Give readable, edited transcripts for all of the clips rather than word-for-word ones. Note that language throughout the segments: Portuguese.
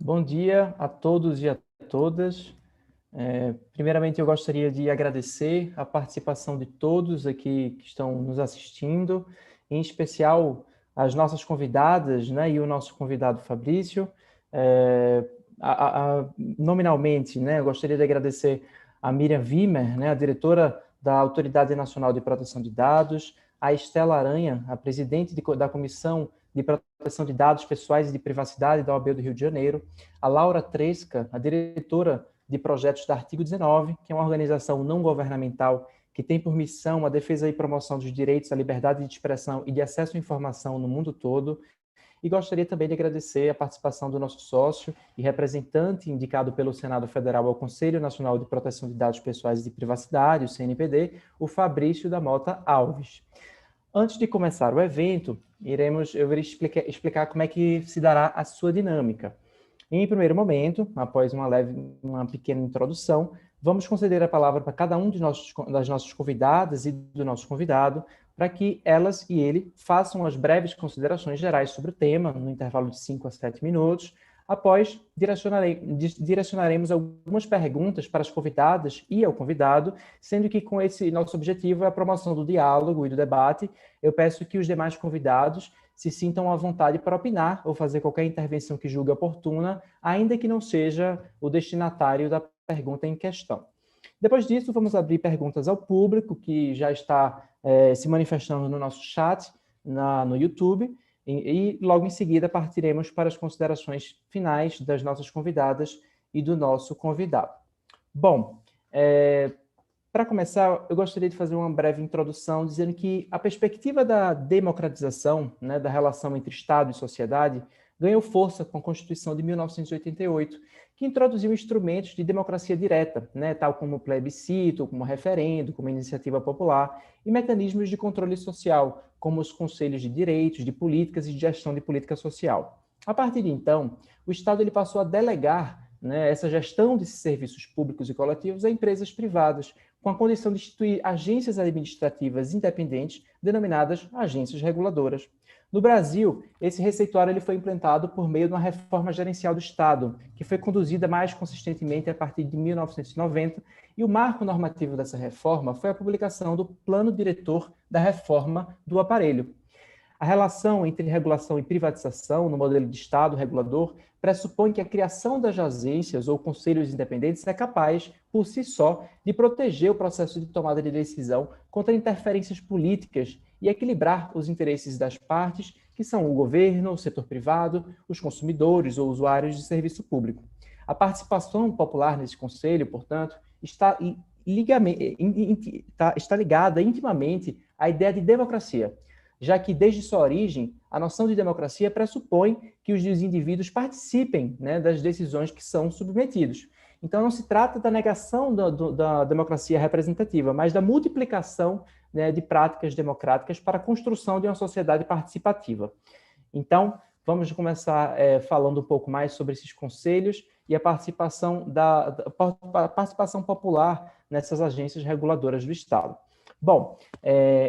Bom dia a todos e a todas. Primeiramente, eu gostaria de agradecer a participação de todos aqui que estão nos assistindo, em especial as nossas convidadas, né, e o nosso convidado Fabrício. É, Nominalmente, né, eu gostaria de agradecer a Miriam Wimmer, né, a diretora da Autoridade Nacional de Proteção de Dados, a Estela Aranha, a presidente da Comissão de Proteção de Dados Pessoais e de Privacidade da OAB do Rio de Janeiro, a Laura Tresca, a diretora de projetos da Artigo 19, que é uma organização não governamental que tem por missão a defesa e promoção dos direitos à liberdade de expressão e de acesso à informação no mundo todo. E gostaria também de agradecer a participação do nosso sócio e representante indicado pelo Senado Federal ao Conselho Nacional de Proteção de Dados Pessoais e de Privacidade, o CNPD, o Fabrício da Mota Alves. Antes de começar o evento, eu irei explicar como é que se dará a sua dinâmica. Em primeiro momento, após uma pequena introdução, vamos conceder a palavra para cada um das nossas convidadas e do nosso convidado, para que elas e ele façam as breves considerações gerais sobre o tema, no intervalo de 5 a 7 minutos. Após, direcionaremos algumas perguntas para as convidadas e ao convidado, sendo que com esse nosso objetivo é a promoção do diálogo e do debate. Eu peço que os demais convidados se sintam à vontade para opinar ou fazer qualquer intervenção que julgue oportuna, ainda que não seja o destinatário da pergunta em questão. Depois disso, vamos abrir perguntas ao público, que já está se manifestando no nosso chat, no YouTube, e logo em seguida partiremos para as considerações finais das nossas convidadas e do nosso convidado. Bom, para começar, eu gostaria de fazer uma breve introdução, dizendo que a perspectiva da democratização, né, da relação entre Estado e sociedade, ganhou força com a Constituição de 1988, que introduziu instrumentos de democracia direta, né, tal como o plebiscito, como o referendo, como a iniciativa popular, e mecanismos de controle social, como os conselhos de direitos, de políticas e de gestão de política social. A partir de então, o Estado ele passou a delegar, né, essa gestão desses serviços públicos e coletivos a empresas privadas, com a condição de instituir agências administrativas independentes, denominadas agências reguladoras. No Brasil, esse receituário ele foi implantado por meio de uma reforma gerencial do Estado, que foi conduzida mais consistentemente a partir de 1990, e o marco normativo dessa reforma foi a publicação do Plano Diretor da Reforma do Aparelho. A relação entre regulação e privatização no modelo de Estado regulador pressupõe que a criação das agências ou conselhos independentes é capaz, por si só, de proteger o processo de tomada de decisão contra interferências políticas e equilibrar os interesses das partes, que são o governo, o setor privado, os consumidores ou usuários de serviço público. A participação popular nesse conselho, portanto, está ligada intimamente à ideia de democracia, já que, desde sua origem, a noção de democracia pressupõe que os indivíduos participem, né, das decisões que são submetidos. Então, não se trata da negação da democracia representativa, mas da multiplicação, né, de práticas democráticas para a construção de uma sociedade participativa. Então, vamos começar falando um pouco mais sobre esses conselhos e a participação participação popular nessas agências reguladoras do Estado. Bom,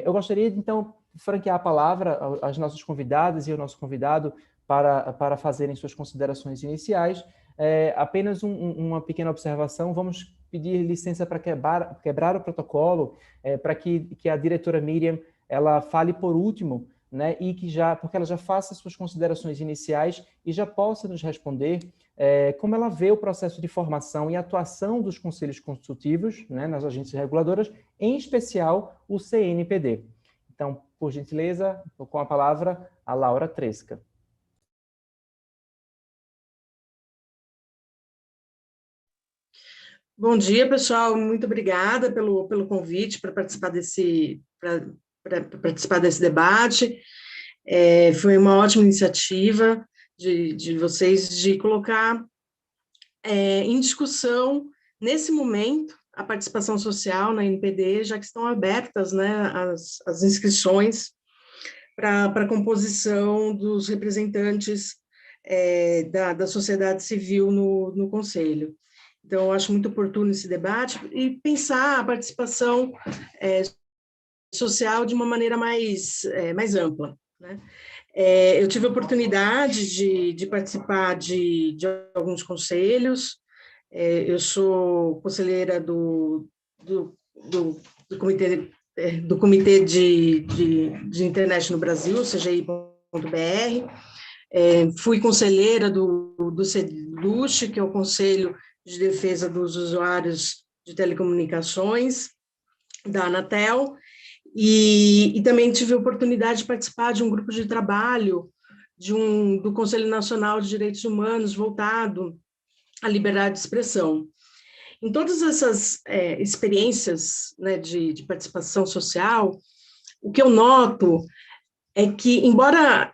eu gostaria, então, franquear a palavra às nossas convidadas e ao nosso convidado para fazerem suas considerações iniciais. Apenas uma pequena observação, vamos pedir licença para quebrar o protocolo, para que a diretora Miriam ela fale por último, né, e porque ela já faça suas considerações iniciais e já possa nos responder como ela vê o processo de formação e atuação dos conselhos consultivos, né, nas agências reguladoras, em especial o CNPD. Então, por gentileza, com a palavra, a Laura Tresca. Bom dia, pessoal. Muito obrigada pelo convite para participar participar desse debate. Foi uma ótima iniciativa de vocês de colocar em discussão, nesse momento, a participação social na NPD, já que estão abertas, né, as inscrições para a composição dos representantes da sociedade civil no Conselho. Então, eu acho muito oportuno esse debate e pensar a participação social de uma maneira mais ampla, né? Eu tive a oportunidade de participar de alguns conselhos. Eu sou conselheira do, do comitê, do Comitê de Internet no Brasil, CGI.br. Fui conselheira do CEDUSH, que é o Conselho de Defesa dos Usuários de Telecomunicações, da Anatel, e também tive a oportunidade de participar de um grupo de trabalho do Conselho Nacional de Direitos Humanos voltado à liberdade de expressão. Em todas essas experiências, né, de participação social, o que eu noto é que, embora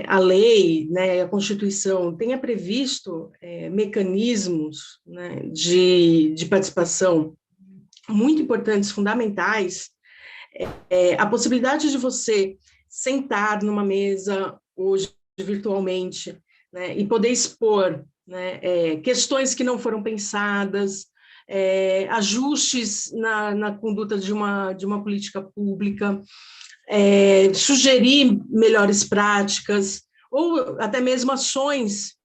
a lei, né, a Constituição tenha previsto mecanismos, né, de participação muito importantes, fundamentais, a possibilidade de você sentar numa mesa hoje virtualmente, né, e poder expor, né, questões que não foram pensadas, ajustes na conduta de uma política pública, sugerir melhores práticas, ou até mesmo ações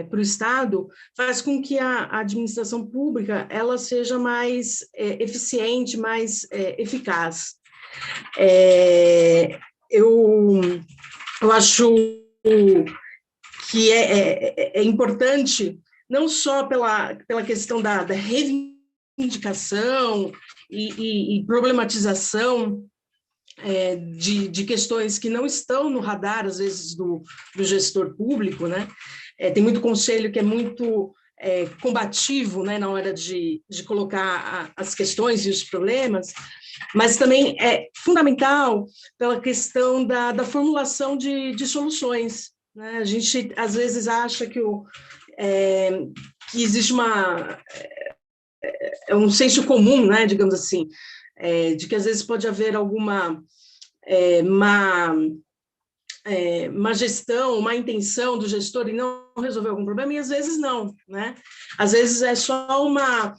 para o Estado, faz com que a administração pública ela seja mais eficiente, mais eficaz. Eu acho que é importante, não só pela questão da reivindicação e problematização de questões que não estão no radar, às vezes, do gestor público, né? Tem muito conselho que é muito combativo, né, na hora de colocar as questões e os problemas, mas também é fundamental pela questão da formulação de soluções, né? A gente, às vezes, acha que existe um senso comum, né, digamos assim, de que, às vezes, pode haver alguma má gestão, má intenção do gestor em não resolver algum problema, e às vezes não, né? Às vezes é só uma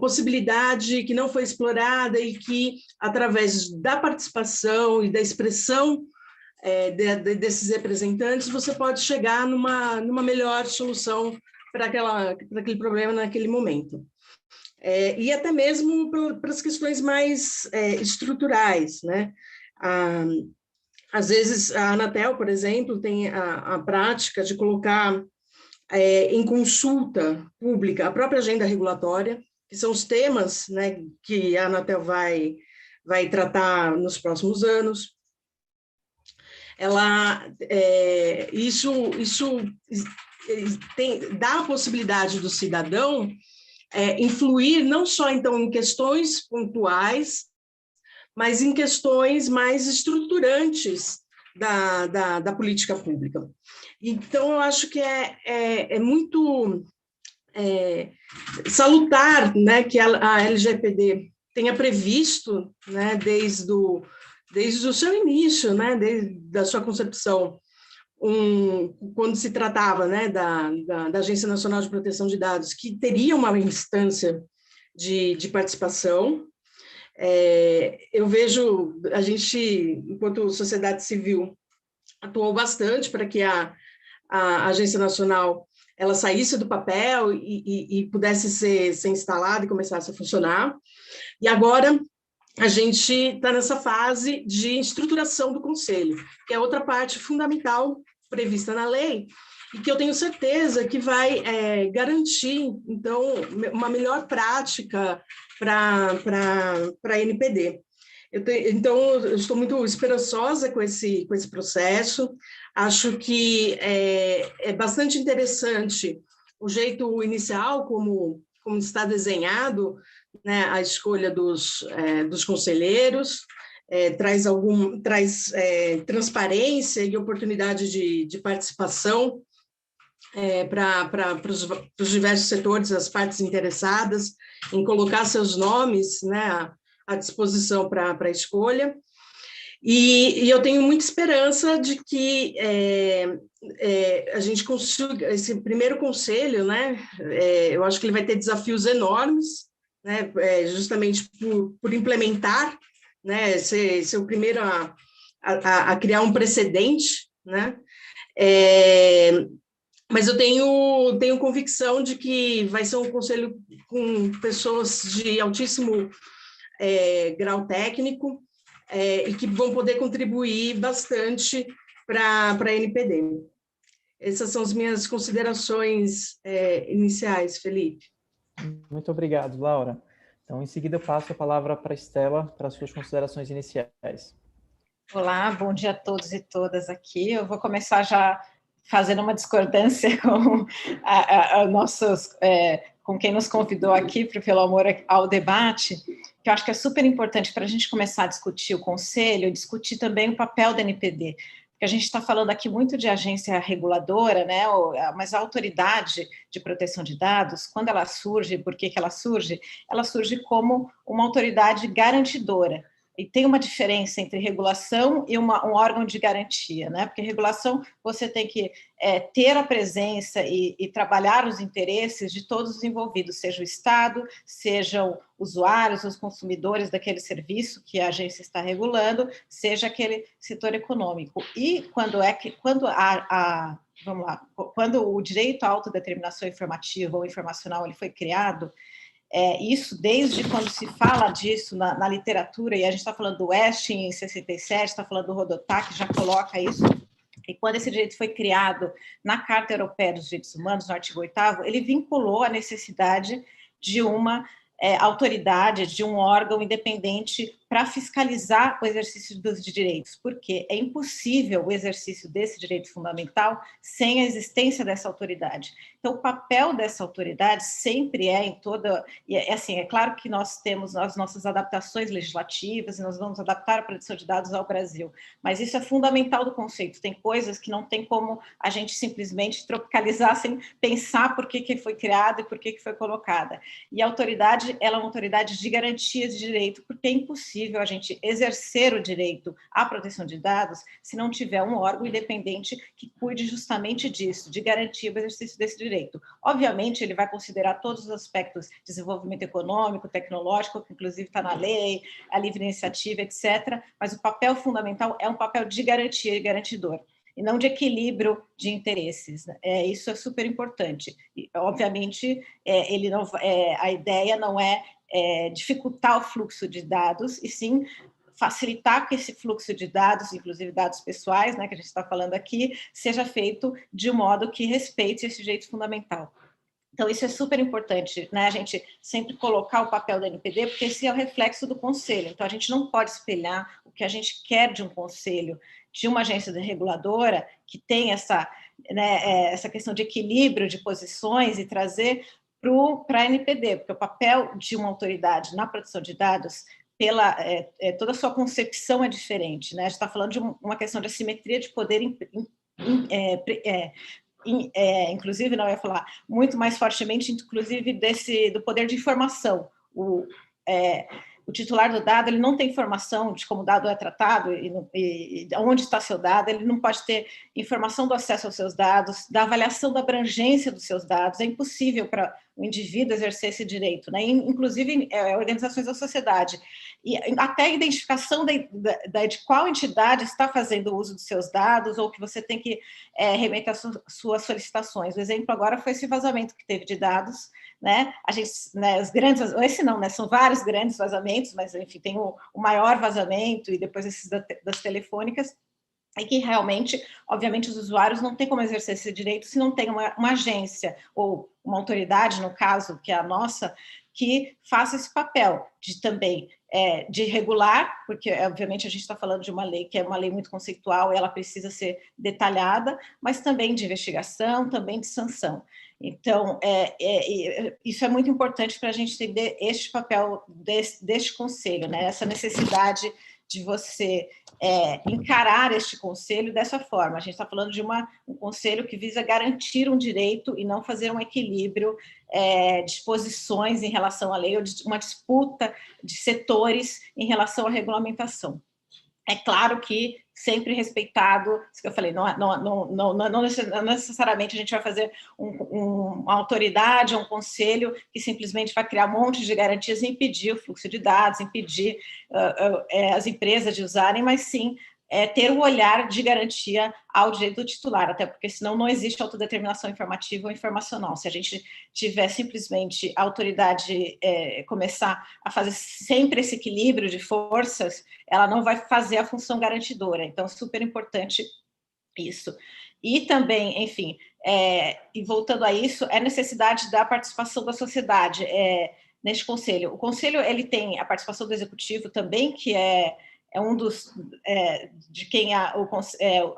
possibilidade que não foi explorada e que, através da participação e da expressão desses representantes, você pode chegar numa melhor solução para aquele problema naquele momento. E até mesmo para as questões mais estruturais, né? Às vezes, a Anatel, por exemplo, tem a prática de colocar em consulta pública a própria agenda regulatória, que são os temas, né, que a Anatel vai tratar nos próximos anos. Isso dá a possibilidade do cidadão influir não só, então, em questões pontuais, mas em questões mais estruturantes da política pública. Então, eu acho que é muito salutar, né, que a LGPD tenha previsto, né, desde o seu início, né, desde a sua concepção, quando se tratava, né, da Agência Nacional de Proteção de Dados, que teria uma instância de participação. Eu vejo, a gente, enquanto sociedade civil, atuou bastante para que a Agência Nacional ela saísse do papel e pudesse ser instalada e começasse a funcionar. E agora a gente está nessa fase de estruturação do Conselho, que é outra parte fundamental prevista na lei, e que eu tenho certeza que vai garantir, então, uma melhor prática para a NPD. Então, eu estou muito esperançosa com esse processo. Acho que é bastante interessante o jeito inicial, como está desenhado, né, a escolha dos conselheiros, traz transparência e oportunidade de participação para os diversos setores, as partes interessadas, em colocar seus nomes, né, à disposição para a escolha. E eu tenho muita esperança de que a gente consiga, esse primeiro conselho, né, eu acho que ele vai ter desafios enormes, né, justamente por implementar, né, ser o primeiro a criar um precedente, né? Mas eu tenho convicção de que vai ser um conselho com pessoas de altíssimo grau técnico e que vão poder contribuir bastante para a NPD. Essas são as minhas considerações iniciais, Felipe. Muito obrigado, Laura. Então, em seguida, eu passo a palavra para a Estela para as suas considerações iniciais. Olá, bom dia a todos e todas aqui. Eu vou começar já fazendo uma discordância com com quem nos convidou aqui pelo amor ao debate, que eu acho que é super importante para a gente começar a discutir o Conselho, discutir também o papel da NPD, porque a gente está falando aqui muito de agência reguladora, né? Mas a autoridade de proteção de dados, quando ela surge, por que ela surge? Ela surge como uma autoridade garantidora. E tem uma diferença entre regulação e um órgão de garantia, né? Porque regulação você tem que ter a presença e trabalhar os interesses de todos os envolvidos, seja o Estado, sejam usuários, os consumidores daquele serviço que a agência está regulando, seja aquele setor econômico. E quando o direito à autodeterminação informativa ou informacional ele foi criado, isso desde quando se fala disso na literatura, e a gente está falando do West em 67, está falando do Rodotà, que já coloca isso, e quando esse direito foi criado na Carta Europeia dos Direitos Humanos, no artigo 8º, ele vinculou a necessidade de uma autoridade, de um órgão independente para fiscalizar o exercício dos direitos, porque é impossível o exercício desse direito fundamental sem a existência dessa autoridade. Então, o papel dessa autoridade sempre em toda... é claro que nós temos as nossas adaptações legislativas e nós vamos adaptar a proteção de dados ao Brasil, mas isso é fundamental do conceito. Tem coisas que não tem como a gente simplesmente tropicalizar sem pensar por que foi criada e por que foi colocada. E a autoridade, ela é uma autoridade de garantia de direito, porque é impossível a gente exercer o direito à proteção de dados se não tiver um órgão independente que cuide justamente disso, de garantir o exercício desse direito. Obviamente, ele vai considerar todos os aspectos de desenvolvimento econômico, tecnológico, que inclusive está na lei, a livre iniciativa, etc., mas o papel fundamental é um papel de garantia e garantidor, e não de equilíbrio de interesses. Isso é super importante. E, obviamente, a ideia não é dificultar o fluxo de dados, e sim facilitar que esse fluxo de dados, inclusive dados pessoais, né, que a gente está falando aqui, seja feito de um modo que respeite esse direito fundamental. Então, isso é super importante, né? A gente sempre colocar o papel da NPD, porque esse é o reflexo do conselho. Então, a gente não pode espelhar o que a gente quer de um conselho, de uma agência reguladora, que tem essa questão de equilíbrio de posições e trazer para a NPD, porque o papel de uma autoridade na proteção de dados, toda a sua concepção é diferente, né? A gente está falando de uma questão de assimetria de poder inclusive, não, eu ia falar muito mais fortemente, inclusive do poder de informação. O titular do dado, ele não tem informação de como o dado é tratado e onde está seu dado, ele não pode ter informação do acesso aos seus dados, da avaliação da abrangência dos seus dados, é impossível para o indivíduo exercer esse direito, né? Inclusive organizações da sociedade, e até a identificação de qual entidade está fazendo uso dos seus dados, ou que você tem que remeter as suas solicitações. O exemplo agora foi esse vazamento que teve de dados, né? A gente, né, os grandes, esse não, né? São vários grandes vazamentos, mas enfim, tem o maior vazamento e depois esses das telefônicas, e que realmente, obviamente, os usuários não têm como exercer esse direito se não tem uma agência ou uma autoridade, no caso, que é a nossa, que faça esse papel de também de regular, porque obviamente a gente está falando de uma lei que é uma lei muito conceitual e ela precisa ser detalhada, mas também de investigação, também de sanção. Então, isso é muito importante para a gente entender este papel deste conselho, né? Essa necessidade de você encarar este conselho dessa forma. A gente está falando de um conselho que visa garantir um direito e não fazer um equilíbrio de posições em relação à lei ou de uma disputa de setores em relação à regulamentação. É claro que sempre respeitado, isso que eu falei, não necessariamente a gente vai fazer uma autoridade, um conselho que simplesmente vai criar um monte de garantias e impedir o fluxo de dados, impedir as empresas de usarem, mas sim ter o olhar de garantia ao direito do titular, até porque senão não existe autodeterminação informativa ou informacional. Se a gente tiver simplesmente a autoridade começar a fazer sempre esse equilíbrio de forças, ela não vai fazer a função garantidora. Então, super importante isso. E também, enfim, e voltando a isso, é necessidade da participação da sociedade neste conselho. O conselho, ele tem a participação do executivo também, que é um dos de quem a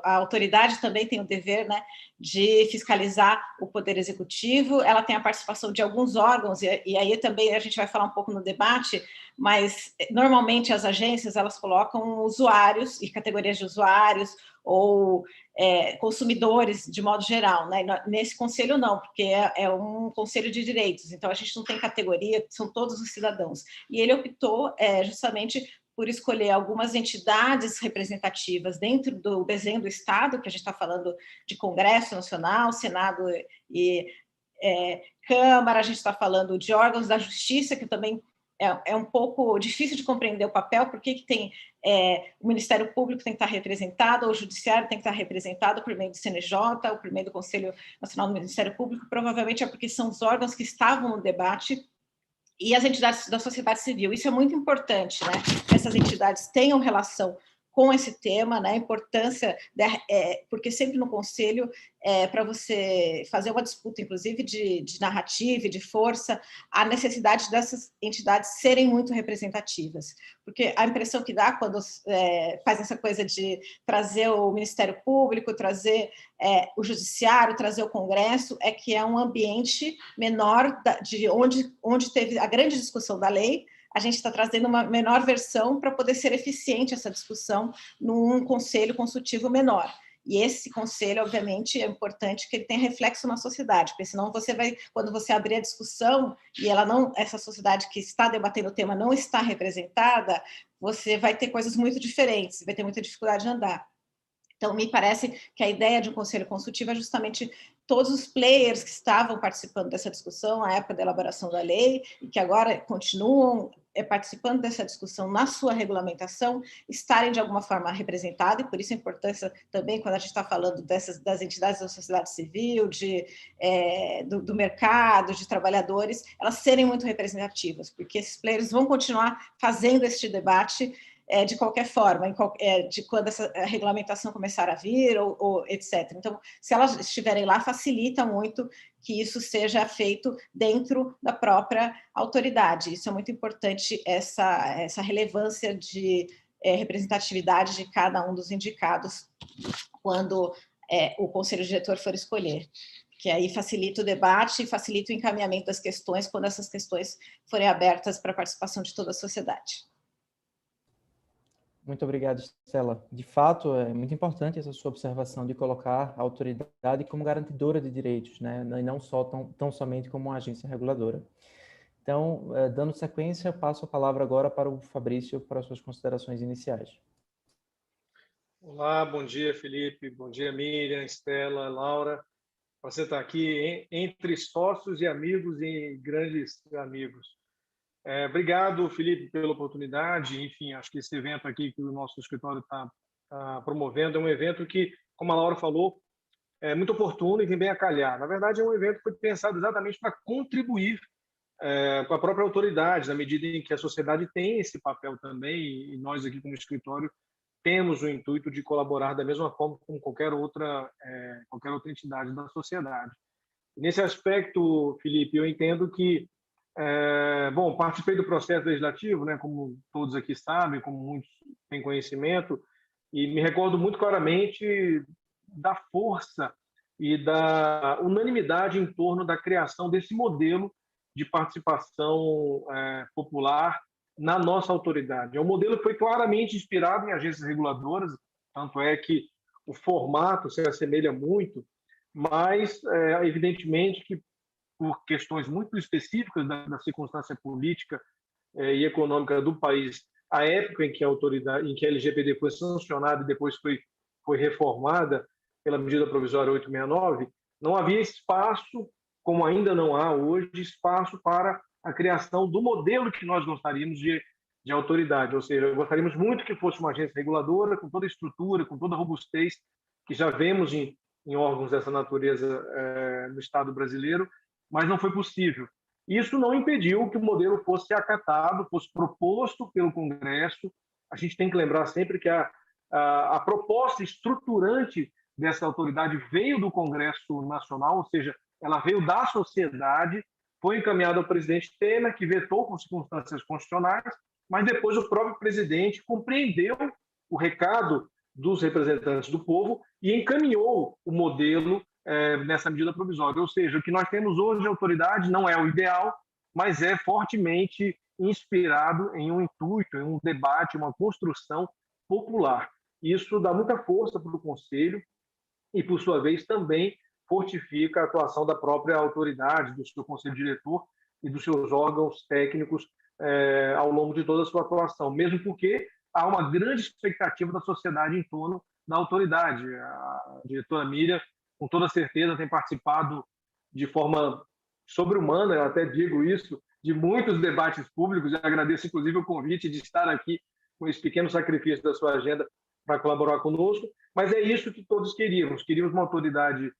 autoridade também tem o dever, né, de fiscalizar o poder executivo. Ela tem a participação de alguns órgãos, e aí também a gente vai falar um pouco no debate, mas normalmente as agências, elas colocam usuários e categorias de usuários ou consumidores de modo geral, né? Nesse conselho não, porque é um conselho de direitos, então a gente não tem categoria, são todos os cidadãos. E ele optou justamente por escolher algumas entidades representativas dentro do desenho do Estado, que a gente está falando de Congresso Nacional, Senado e Câmara, a gente está falando de órgãos da Justiça, que também é um pouco difícil de compreender o papel, porque que tem o Ministério Público tem que estar representado, ou o Judiciário tem que estar representado por meio do CNJ, ou por meio do Conselho Nacional do Ministério Público. Provavelmente é porque são os órgãos que estavam no debate, e as entidades da sociedade civil. Isso é muito importante, né? Que essas entidades tenham relação com esse tema, né? A importância, porque sempre no conselho, para você fazer uma disputa, inclusive de narrativa e de força, a necessidade dessas entidades serem muito representativas. Porque a impressão que dá quando faz essa coisa de trazer o Ministério Público, trazer o Judiciário, trazer o Congresso, é que é um ambiente menor de onde teve a grande discussão da lei. A gente está trazendo uma menor versão para poder ser eficiente essa discussão num conselho consultivo menor. E esse conselho, obviamente, é importante que ele tenha reflexo na sociedade, porque senão você vai, quando você abrir a discussão e essa sociedade que está debatendo o tema não está representada, você vai ter coisas muito diferentes, vai ter muita dificuldade de andar. Então, me parece que a ideia de um conselho consultivo é justamente todos os players que estavam participando dessa discussão na época da elaboração da lei e que agora continuam participando dessa discussão na sua regulamentação, estarem de alguma forma representados, e por isso a importância também, quando a gente está falando das entidades da sociedade civil, do mercado, de trabalhadores, elas serem muito representativas, porque esses players vão continuar fazendo este debate de qualquer forma, de quando essa regulamentação começar a vir, ou etc. Então, se elas estiverem lá, facilita muito que isso seja feito dentro da própria autoridade. Isso é muito importante, essa relevância de representatividade de cada um dos indicados quando o conselho diretor for escolher, que aí facilita o debate e facilita o encaminhamento das questões quando essas questões forem abertas para a participação de toda a sociedade. Muito obrigado, Estela. De fato, é muito importante essa sua observação de colocar a autoridade como garantidora de direitos, né? E não só tão somente como uma agência reguladora. Então, dando sequência, passo a palavra agora para o Fabrício para as suas considerações iniciais. Olá, bom dia, Felipe, bom dia, Miriam, Estela, Laura. Você está aqui entre sócios e amigos e grandes amigos. Obrigado, Felipe, pela oportunidade. Enfim, acho que esse evento aqui que o nosso escritório está promovendo é um evento que, como a Laura falou, é muito oportuno e vem bem a calhar. Na verdade, é um evento que foi pensado exatamente para contribuir com a própria autoridade, na medida em que a sociedade tem esse papel também, e nós aqui como escritório temos o intuito de colaborar da mesma forma como qualquer outra entidade da sociedade. Nesse aspecto, Felipe, eu entendo que participei do processo legislativo, né, como todos aqui sabem, como muitos têm conhecimento, e me recordo muito claramente da força e da unanimidade em torno da criação desse modelo de participação popular na nossa autoridade. É um modelo que foi claramente inspirado em agências reguladoras, tanto é que o formato se assemelha muito, mas, evidentemente, que por questões muito específicas da circunstância política e econômica do país, a época em que a LGPD foi sancionada e depois foi reformada pela medida provisória 869, não havia espaço, como ainda não há hoje, espaço para a criação do modelo que nós gostaríamos de de autoridade, ou seja, gostaríamos muito que fosse uma agência reguladora, com toda a estrutura, com toda a robustez que já vemos em órgãos dessa natureza no Estado brasileiro, mas não foi possível. Isso não impediu que o modelo fosse acatado, fosse proposto pelo Congresso. A gente tem que lembrar sempre que a proposta estruturante dessa autoridade veio do Congresso Nacional, ou seja, ela veio da sociedade, foi encaminhada ao presidente Temer, que vetou por circunstâncias constitucionais, mas depois o próprio presidente compreendeu o recado dos representantes do povo e encaminhou o modelo nessa medida provisória. Ou seja, o que nós temos hoje de autoridade não é o ideal, mas é fortemente inspirado em um intuito, em um debate, uma construção popular. Isso dá muita força para o Conselho e, por sua vez, também fortifica a atuação da própria autoridade, do seu conselho diretor e dos seus órgãos técnicos ao longo de toda a sua atuação, mesmo porque há uma grande expectativa da sociedade em torno da autoridade. A diretora Miriam, com toda certeza, tem participado de forma sobre-humana, eu até digo isso, de muitos debates públicos, e agradeço, inclusive, o convite de estar aqui com esse pequeno sacrifício da sua agenda para colaborar conosco, mas é isso que todos queríamos. Queríamos uma autoridade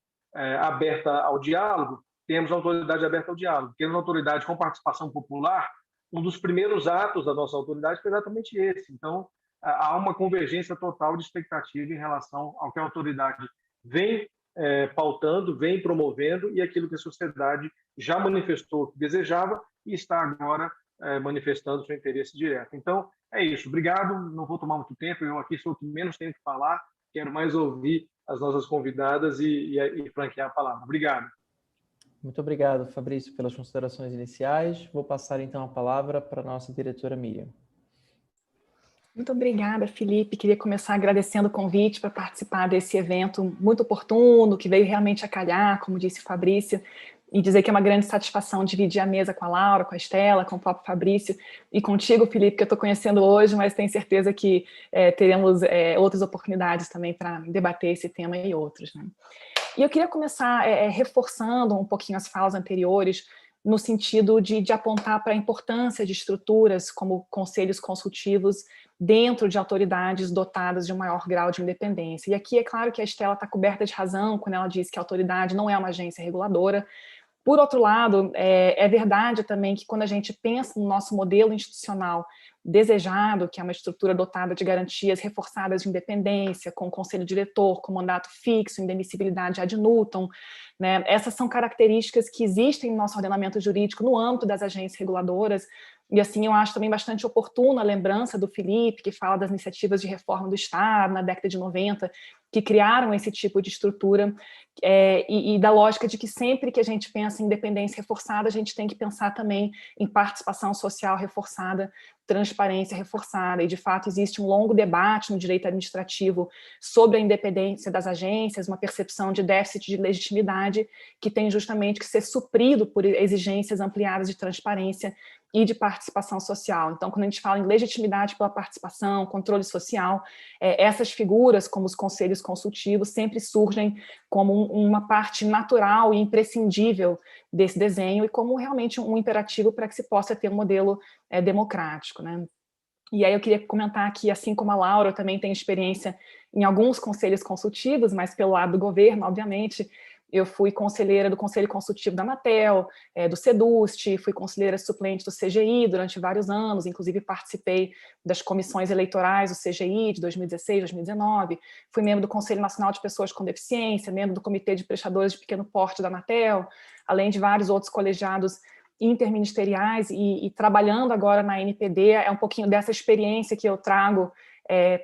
aberta ao diálogo, temos uma autoridade aberta ao diálogo, queremos uma autoridade com participação popular. Um dos primeiros atos da nossa autoridade foi exatamente esse. Então, há uma convergência total de expectativa em relação ao que a autoridade vem pautando, vem promovendo e aquilo que a sociedade já manifestou que desejava e está agora manifestando seu interesse direto. Então, é isso. Obrigado. Não vou tomar muito tempo. Eu aqui sou o que menos tenho que falar. Quero mais ouvir as nossas convidadas e franquear a palavra. Obrigado. Muito obrigado, Fabrício, pelas considerações iniciais. Vou passar, então, a palavra para a nossa diretora Miriam. Muito obrigada, Felipe. Queria começar agradecendo o convite para participar desse evento muito oportuno, que veio realmente a calhar, como disse o Fabrício, e dizer que é uma grande satisfação dividir a mesa com a Laura, com a Estela, com o próprio Fabrício, e contigo, Felipe, que eu estou conhecendo hoje, mas tenho certeza que teremos outras oportunidades também para debater esse tema e outros, né? E eu queria começar reforçando um pouquinho as falas anteriores, no sentido de apontar para a importância de estruturas como conselhos consultivos dentro de autoridades dotadas de um maior grau de independência. E aqui é claro que a Estela está coberta de razão quando ela diz que a autoridade não é uma agência reguladora. Por outro lado, é verdade também que quando a gente pensa no nosso modelo institucional desejado, que é uma estrutura dotada de garantias reforçadas de independência, com conselho diretor, com mandato fixo, indemissibilidade ad nutum, né? Essas são características que existem no nosso ordenamento jurídico no âmbito das agências reguladoras, e assim eu acho também bastante oportuna a lembrança do Felipe, que fala das iniciativas de reforma do Estado na década de 90, que criaram esse tipo de estrutura, e da lógica de que sempre que a gente pensa em independência reforçada, a gente tem que pensar também em participação social reforçada, transparência reforçada, e de fato existe um longo debate no direito administrativo sobre a independência das agências, uma percepção de déficit de legitimidade que tem justamente que ser suprido por exigências ampliadas de transparência e de participação social. Então, quando a gente fala em legitimidade pela participação, controle social, essas figuras, como os conselhos consultivos, sempre surgem como uma parte natural e imprescindível desse desenho e como realmente um imperativo para que se possa ter um modelo democrático, né? E aí eu queria comentar que, assim como a Laura, eu também tenho experiência em alguns conselhos consultivos, mas pelo lado do governo, obviamente. Eu fui conselheira do Conselho Consultivo da Anatel, do SEDUST, fui conselheira suplente do CGI durante vários anos, inclusive participei das comissões eleitorais do CGI de 2016, 2019, fui membro do Conselho Nacional de Pessoas com Deficiência, membro do Comitê de Prestadores de Pequeno Porte da Anatel, além de vários outros colegiados interministeriais, e trabalhando agora na NPD, é um pouquinho dessa experiência que eu trago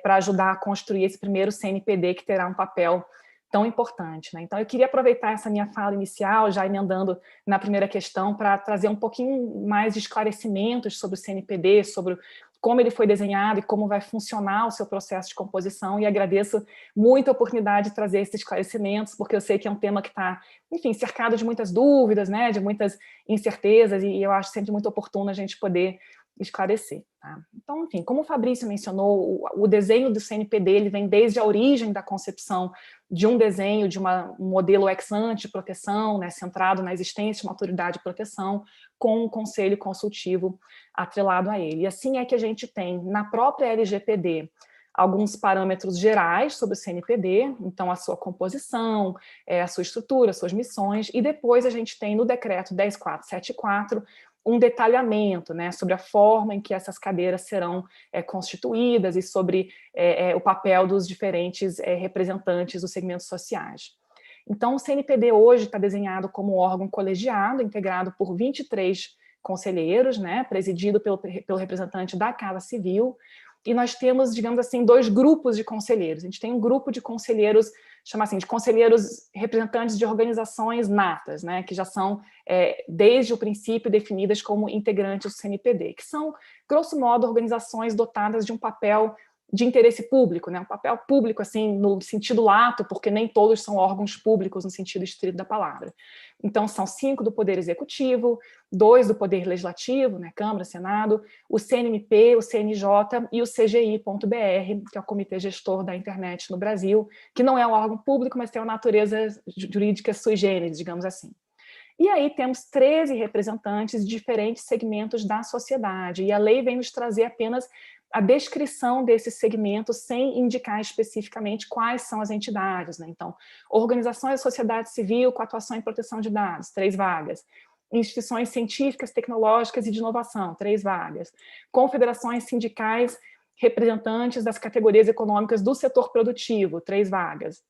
para ajudar a construir esse primeiro CNPD que terá um papel tão importante, né? Então, eu queria aproveitar essa minha fala inicial, já emendando na primeira questão, para trazer um pouquinho mais de esclarecimentos sobre o CNPD, sobre como ele foi desenhado e como vai funcionar o seu processo de composição, e agradeço muito a oportunidade de trazer esses esclarecimentos, porque eu sei que é um tema que está, enfim, cercado de muitas dúvidas, né, de muitas incertezas, e eu acho sempre muito oportuno a gente poder esclarecer. Tá? Então, enfim, como o Fabrício mencionou, o desenho do CNPD ele vem desde a origem da concepção de um desenho, de um modelo ex ante de proteção, né, centrado na existência de uma autoridade de proteção, com um conselho consultivo atrelado a ele. E assim é que a gente tem, na própria LGPD, alguns parâmetros gerais sobre o CNPD, então a sua composição, a sua estrutura, as suas missões, e depois a gente tem no decreto 10474 um detalhamento, né, sobre a forma em que essas cadeiras serão constituídas e sobre o papel dos diferentes representantes dos segmentos sociais. Então, o CNPD hoje está desenhado como um órgão colegiado, integrado por 23 conselheiros, né, presidido pelo representante da Casa Civil, e nós temos, digamos assim, 2 grupos de conselheiros. A gente tem um grupo de conselheiros, chama assim, de conselheiros representantes de organizações natas, né, que já são, desde o princípio, definidas como integrantes do CNPD, que são, grosso modo, organizações dotadas de um papel de interesse público, né, um papel público, assim, no sentido lato, porque nem todos são órgãos públicos no sentido estrito da palavra. Então, são 5 do Poder Executivo, 2 do Poder Legislativo, né, Câmara, Senado, o CNMP, o CNJ e o CGI.br, que é o Comitê Gestor da Internet no Brasil, que não é um órgão público, mas tem uma natureza jurídica sui generis, digamos assim. E aí temos 13 representantes de diferentes segmentos da sociedade, e a lei vem nos trazer apenas a descrição desses segmentos sem indicar especificamente quais são as entidades, né? Então, organizações da sociedade civil com atuação em proteção de dados, 3 vagas. Instituições científicas, tecnológicas e de inovação, 3 vagas. Confederações sindicais representantes das categorias econômicas do setor produtivo, 3 vagas.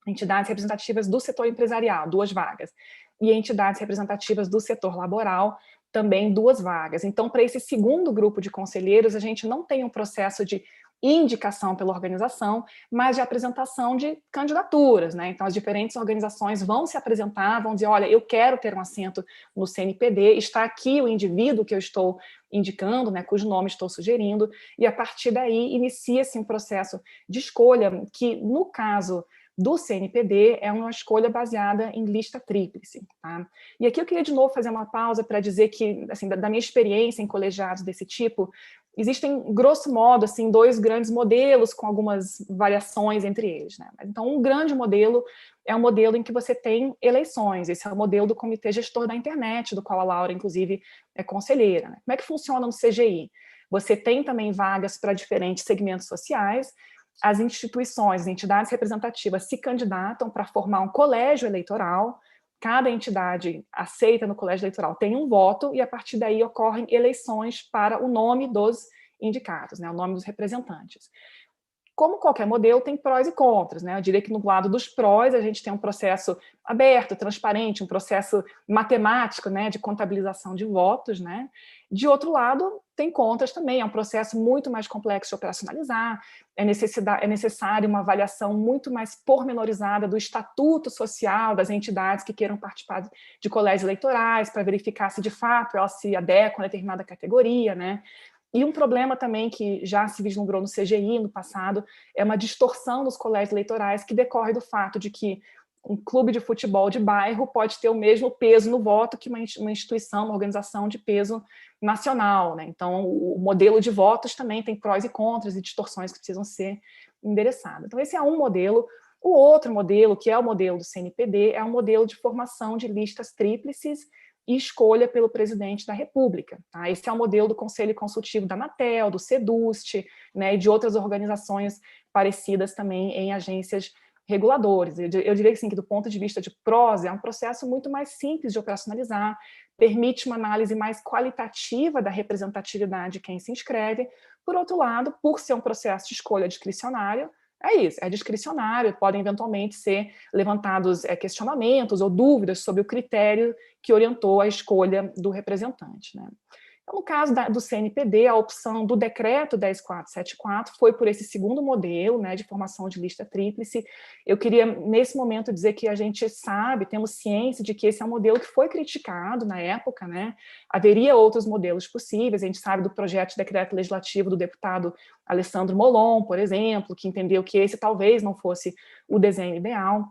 Entidades representativas do setor empresarial, 2 vagas. E entidades representativas do setor laboral, também 2 vagas. Então, para esse segundo grupo de conselheiros, a gente não tem um processo de indicação pela organização, mas de apresentação de candidaturas, né? Então, as diferentes organizações vão se apresentar, vão dizer, olha, eu quero ter um assento no CNPD, está aqui o indivíduo que eu estou indicando, né, cujo nome estou sugerindo, e a partir daí inicia-se um processo de escolha que, no caso do CNPD, é uma escolha baseada em lista tríplice. Tá? E aqui eu queria de novo fazer uma pausa para dizer que, assim, da minha experiência em colegiados desse tipo, existem, grosso modo, assim, 2 grandes modelos com algumas variações entre eles. Né? Então, um grande modelo é um modelo em que você tem eleições. Esse é o modelo do Comitê Gestor da Internet, do qual a Laura, inclusive, é conselheira. Né? Como é que funciona no CGI? Você tem também vagas para diferentes segmentos sociais. As instituições, as entidades representativas se candidatam para formar um colégio eleitoral, cada entidade aceita no colégio eleitoral tem um voto, e a partir daí ocorrem eleições para o nome dos indicados, né, o nome dos representantes. Como qualquer modelo, tem prós e contras, né? Eu diria que no lado dos prós, a gente tem um processo aberto, transparente, um processo matemático, né, de contabilização de votos, né? De outro lado, tem contras também, é um processo muito mais complexo de operacionalizar, é necessário uma avaliação muito mais pormenorizada do estatuto social das entidades que queiram participar de colégios eleitorais, para verificar se de fato elas se adequam a determinada categoria, né? E um problema também que já se vislumbrou no CGI no passado é uma distorção dos colégios eleitorais que decorre do fato de que um clube de futebol de bairro pode ter o mesmo peso no voto que uma instituição, uma organização de peso nacional. Né? Então, o modelo de votos também tem prós e contras e distorções que precisam ser endereçadas. Então, esse é um modelo. O outro modelo, que é o modelo do CNPD, é um modelo de formação de listas tríplices e escolha pelo presidente da República. Tá? Esse é o modelo do Conselho Consultivo da Anatel, do SEDUST, né, e de outras organizações parecidas também em agências reguladoras. Eu diria assim, que do ponto de vista de prós, é um processo muito mais simples de operacionalizar, permite uma análise mais qualitativa da representatividade de quem se inscreve. Por outro lado, por ser um processo de escolha discricionário, é isso, é discricionário, podem eventualmente ser levantados questionamentos ou dúvidas sobre o critério que orientou a escolha do representante. Né? Então, no caso do CNPD, a opção do decreto 10474 foi por esse segundo modelo, né, de formação de lista tríplice. Eu queria, nesse momento, dizer que a gente sabe, temos ciência de que esse é um modelo que foi criticado na época, né? Haveria outros modelos possíveis, a gente sabe do projeto de decreto legislativo do deputado Alessandro Molon, por exemplo, que entendeu que esse talvez não fosse o desenho ideal.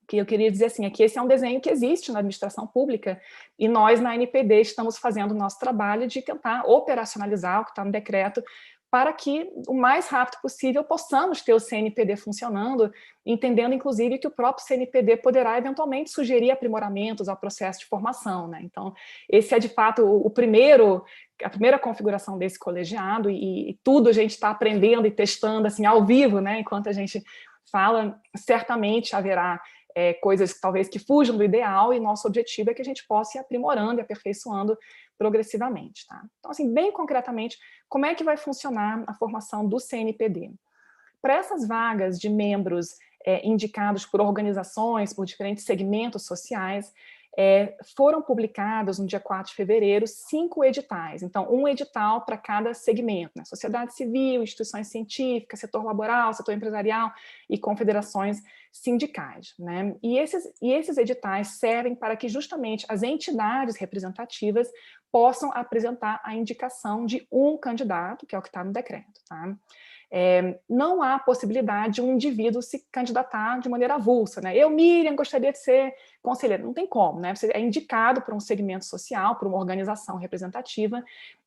que eu queria dizer assim, é que esse é um desenho que existe na administração pública e nós, na ANPD, estamos fazendo o nosso trabalho de tentar operacionalizar o que está no decreto para que, o mais rápido possível, possamos ter o CNPD funcionando, entendendo, inclusive, que o próprio CNPD poderá, eventualmente, sugerir aprimoramentos ao processo de formação, né? Então, esse é, de fato, a primeira configuração desse colegiado, e tudo a gente está aprendendo e testando, assim, ao vivo, né? Enquanto a gente fala, certamente haverá coisas talvez que fujam do ideal, e nosso objetivo é que a gente possa ir aprimorando e aperfeiçoando progressivamente. Tá? Então, assim, bem concretamente, como é que vai funcionar a formação do CNPD? Para essas vagas de membros indicados por organizações, por diferentes segmentos sociais, foram publicados no dia 4 de fevereiro 5 editais. Então, um edital para cada segmento, né? Sociedade civil, instituições científicas, setor laboral, setor empresarial e confederações sindicais, né? E esses editais servem para que justamente as entidades representativas possam apresentar a indicação de um candidato, que é o que está no decreto, tá? Não há possibilidade de um indivíduo se candidatar de maneira avulsa, né? Eu, Miriam, gostaria de ser conselheira. Não tem como, né? Você é indicado por um segmento social, por uma organização representativa,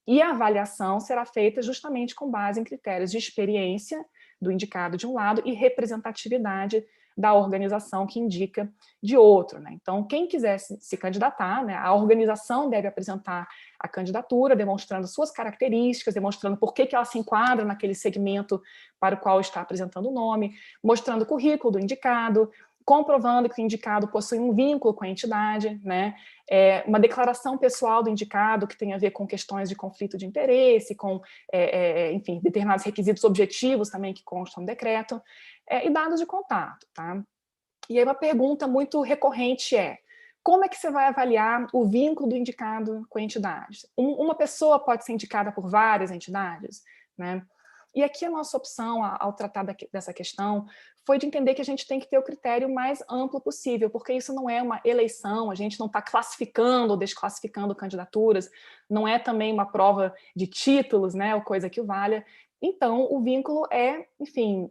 e a avaliação será feita justamente com base em critérios de experiência do indicado de um lado e representatividade da organização que indica de outro, né? Então, quem quiser se candidatar, né, a organização deve apresentar a candidatura, demonstrando suas características, demonstrando por que ela se enquadra naquele segmento para o qual está apresentando o nome, mostrando o currículo do indicado, comprovando que o indicado possui um vínculo com a entidade, né? Uma declaração pessoal do indicado que tem a ver com questões de conflito de interesse, com, enfim, determinados requisitos objetivos também que constam no decreto, e dados de contato, tá? E aí uma pergunta muito recorrente como é que você vai avaliar o vínculo do indicado com a entidade? Uma pessoa pode ser indicada por várias entidades, né? E aqui a nossa opção, ao tratar dessa questão, foi de entender que a gente tem que ter o critério mais amplo possível, porque isso não é uma eleição, a gente não está classificando ou desclassificando candidaturas, não é também uma prova de títulos, né, ou coisa que o valha. Então, o vínculo enfim,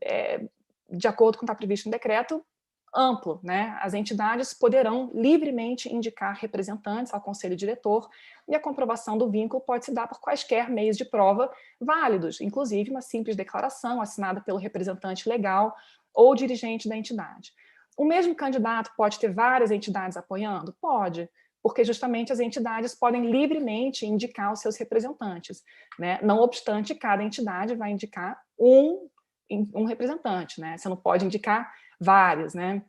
de acordo com o que está previsto no decreto, amplo, né? As entidades poderão livremente indicar representantes ao conselho diretor e a comprovação do vínculo pode se dar por quaisquer meios de prova válidos, inclusive uma simples declaração assinada pelo representante legal ou dirigente da entidade. O mesmo candidato pode ter várias entidades apoiando? Pode, porque justamente as entidades podem livremente indicar os seus representantes, né? Não obstante, cada entidade vai indicar um representante, né? Você não pode indicar vários, né?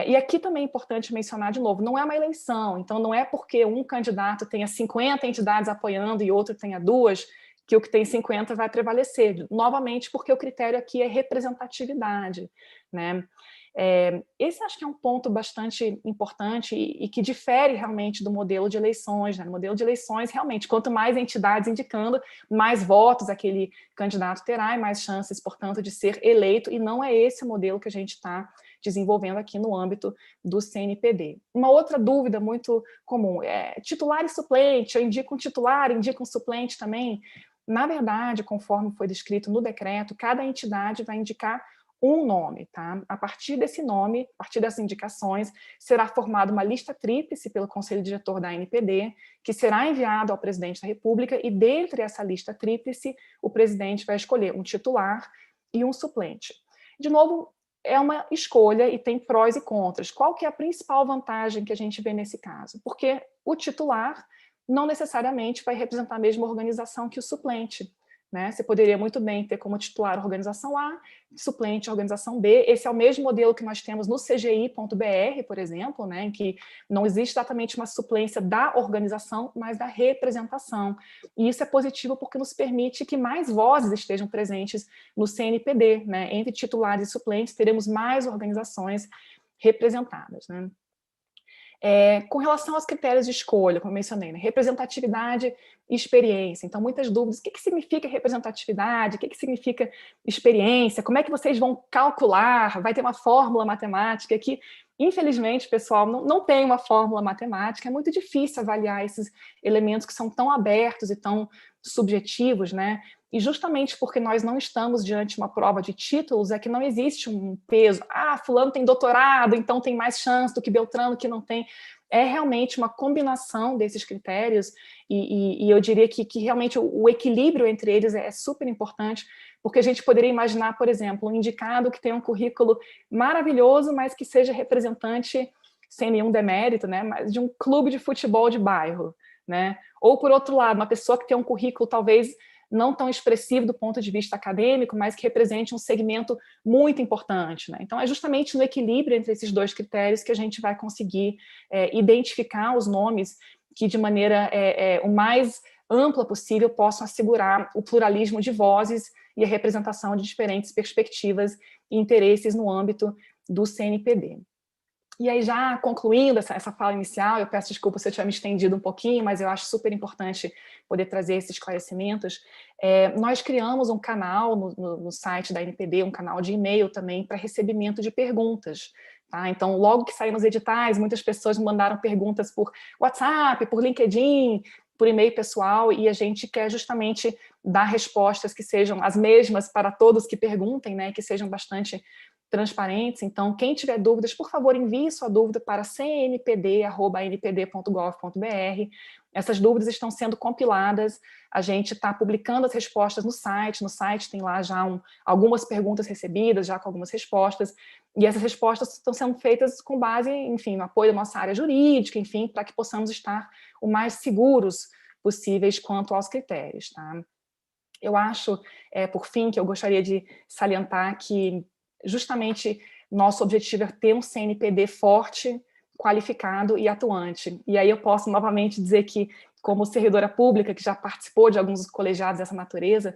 E aqui também é importante mencionar de novo, não é uma eleição, então não é porque um candidato tenha 50 entidades apoiando e outro tenha 2, que o que tem 50 vai prevalecer, novamente porque o critério aqui é representatividade, né? Esse acho que é um ponto bastante importante e que difere realmente do modelo de eleições, né? No modelo de eleições, realmente, quanto mais entidades indicando, mais votos aquele candidato terá e mais chances, portanto, de ser eleito, e não é esse o modelo que a gente está desenvolvendo aqui no âmbito do CNPD. Uma outra dúvida muito comum titular e suplente, eu indico um titular, indico um suplente também. Na verdade, conforme foi descrito no decreto, cada entidade vai indicar um nome, tá? A partir desse nome, a partir dessas indicações, será formada uma lista tríplice pelo Conselho Diretor da ANPD, que será enviado ao Presidente da República, e dentre essa lista tríplice, o presidente vai escolher um titular e um suplente. De novo, é uma escolha e tem prós e contras. Qual que é a principal vantagem que a gente vê nesse caso? Porque o titular não necessariamente vai representar a mesma organização que o suplente, né? Você poderia muito bem ter como titular a organização A, suplente a organização B. Esse é o mesmo modelo que nós temos no CGI.br, por exemplo, né, em que não existe exatamente uma suplência da organização, mas da representação. E isso é positivo porque nos permite que mais vozes estejam presentes no CNPD, né? Entre titulares e suplentes, teremos mais organizações representadas, né? Com relação aos critérios de escolha, como eu mencionei, né? Representatividade e experiência. Então, muitas dúvidas. O que significa representatividade? O que significa experiência? Como é que vocês vão calcular? Vai ter uma fórmula matemática que, infelizmente, pessoal, não tem uma fórmula matemática. É muito difícil avaliar esses elementos que são tão abertos e tão subjetivos, né? E justamente porque nós não estamos diante de uma prova de títulos, é que não existe um peso. Ah, fulano tem doutorado, então tem mais chance do que Beltrano, que não tem. É realmente uma combinação desses critérios, e eu diria que realmente o equilíbrio entre eles é super importante, porque a gente poderia imaginar, por exemplo, um indicado que tem um currículo maravilhoso, mas que seja representante, sem nenhum demérito, né, mas de um clube de futebol de bairro, né? Ou, por outro lado, uma pessoa que tem um currículo talvez não tão expressivo do ponto de vista acadêmico, mas que represente um segmento muito importante, né? Então, é justamente no equilíbrio entre esses dois critérios que a gente vai conseguir identificar os nomes que, de maneira o mais ampla possível, possam assegurar o pluralismo de vozes e a representação de diferentes perspectivas e interesses no âmbito do CNPD. E aí, já concluindo essa fala inicial, eu peço desculpa se eu tinha me estendido um pouquinho, mas eu acho super importante poder trazer esses esclarecimentos. Nós criamos um canal no site da NPD, um canal de e-mail também, para recebimento de perguntas. Tá? Então, logo que saíram os editais, muitas pessoas me mandaram perguntas por WhatsApp, por LinkedIn, por e-mail pessoal, e a gente quer justamente dar respostas que sejam as mesmas para todos que perguntem, né, que sejam bastante transparentes. Então, quem tiver dúvidas, por favor, envie sua dúvida para cnpd@npd.gov.br. Essas dúvidas estão sendo compiladas, a gente está publicando as respostas no site tem lá já algumas perguntas recebidas, já com algumas respostas, e essas respostas estão sendo feitas com base, enfim, no apoio da nossa área jurídica, enfim, para que possamos estar o mais seguros possíveis quanto aos critérios, tá? Eu acho, por fim, que eu gostaria de salientar que justamente nosso objetivo é ter um CNPD forte, qualificado e atuante. E aí eu posso novamente dizer que, como servidora pública, que já participou de alguns colegiados dessa natureza,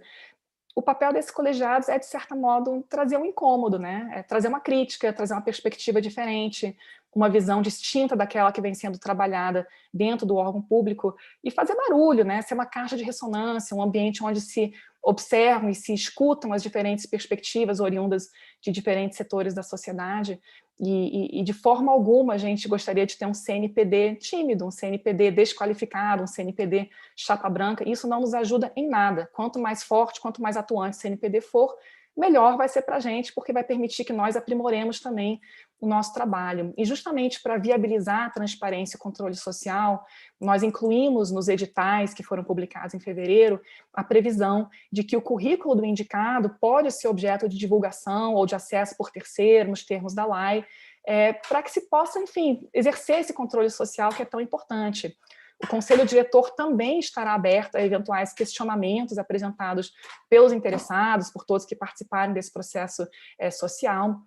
o papel desses colegiados é, de certo modo, trazer um incômodo, né? Trazer uma crítica, trazer uma perspectiva diferente, uma visão distinta daquela que vem sendo trabalhada dentro do órgão público e fazer barulho, né? Ser uma caixa de ressonância, um ambiente onde se observam e se escutam as diferentes perspectivas oriundas de diferentes setores da sociedade, e de forma alguma a gente gostaria de ter um CNPD tímido, um CNPD desqualificado, um CNPD chapa branca. Isso não nos ajuda em nada. Quanto mais forte, quanto mais atuante o CNPD for, melhor vai ser para a gente, porque vai permitir que nós aprimoremos também o nosso trabalho. E justamente para viabilizar a transparência e o controle social, nós incluímos nos editais que foram publicados em fevereiro a previsão de que o currículo do indicado pode ser objeto de divulgação ou de acesso por terceiro, nos termos da lei, para que se possa, enfim, exercer esse controle social que é tão importante. O Conselho Diretor também estará aberto a eventuais questionamentos apresentados pelos interessados, por todos que participarem desse processo social.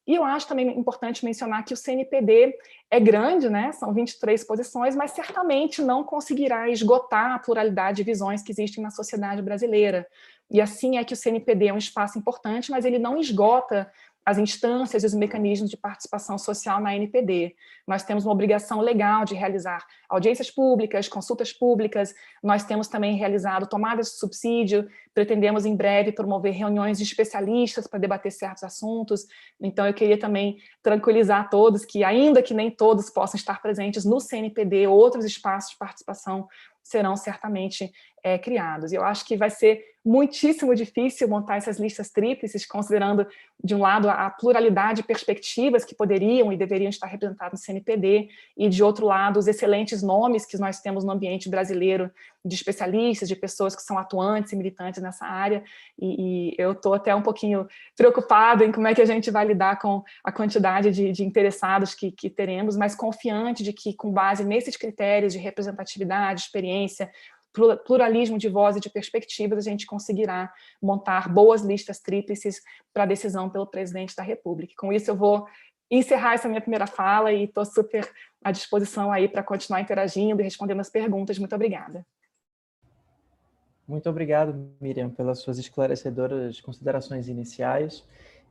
E eu acho também importante mencionar que o CNPD é grande, né? São 23 posições, mas certamente não conseguirá esgotar a pluralidade de visões que existem na sociedade brasileira. E assim é que o CNPD é um espaço importante, mas ele não esgota as instâncias e os mecanismos de participação social na NPD. Nós temos uma obrigação legal de realizar audiências públicas, consultas públicas, nós temos também realizado tomadas de subsídio, pretendemos em breve promover reuniões de especialistas para debater certos assuntos. Então eu queria também tranquilizar todos que, ainda que nem todos possam estar presentes no CNPD, outros espaços de participação serão certamente criados. E eu acho que vai ser muitíssimo difícil montar essas listas tríplices, considerando, de um lado, a pluralidade de perspectivas que poderiam e deveriam estar representadas no CNPD, e, de outro lado, os excelentes nomes que nós temos no ambiente brasileiro de especialistas, de pessoas que são atuantes e militantes nessa área, e eu estou até um pouquinho preocupada em como é que a gente vai lidar com a quantidade de interessados que teremos, mas confiante de que, com base nesses critérios de representatividade, experiência, pluralismo de voz e de perspectivas, a gente conseguirá montar boas listas tríplices para decisão pelo presidente da República. Com isso, eu vou encerrar essa minha primeira fala e estou super à disposição aí para continuar interagindo e respondendo as perguntas. Muito obrigada. Muito obrigado, Miriam, pelas suas esclarecedoras considerações iniciais.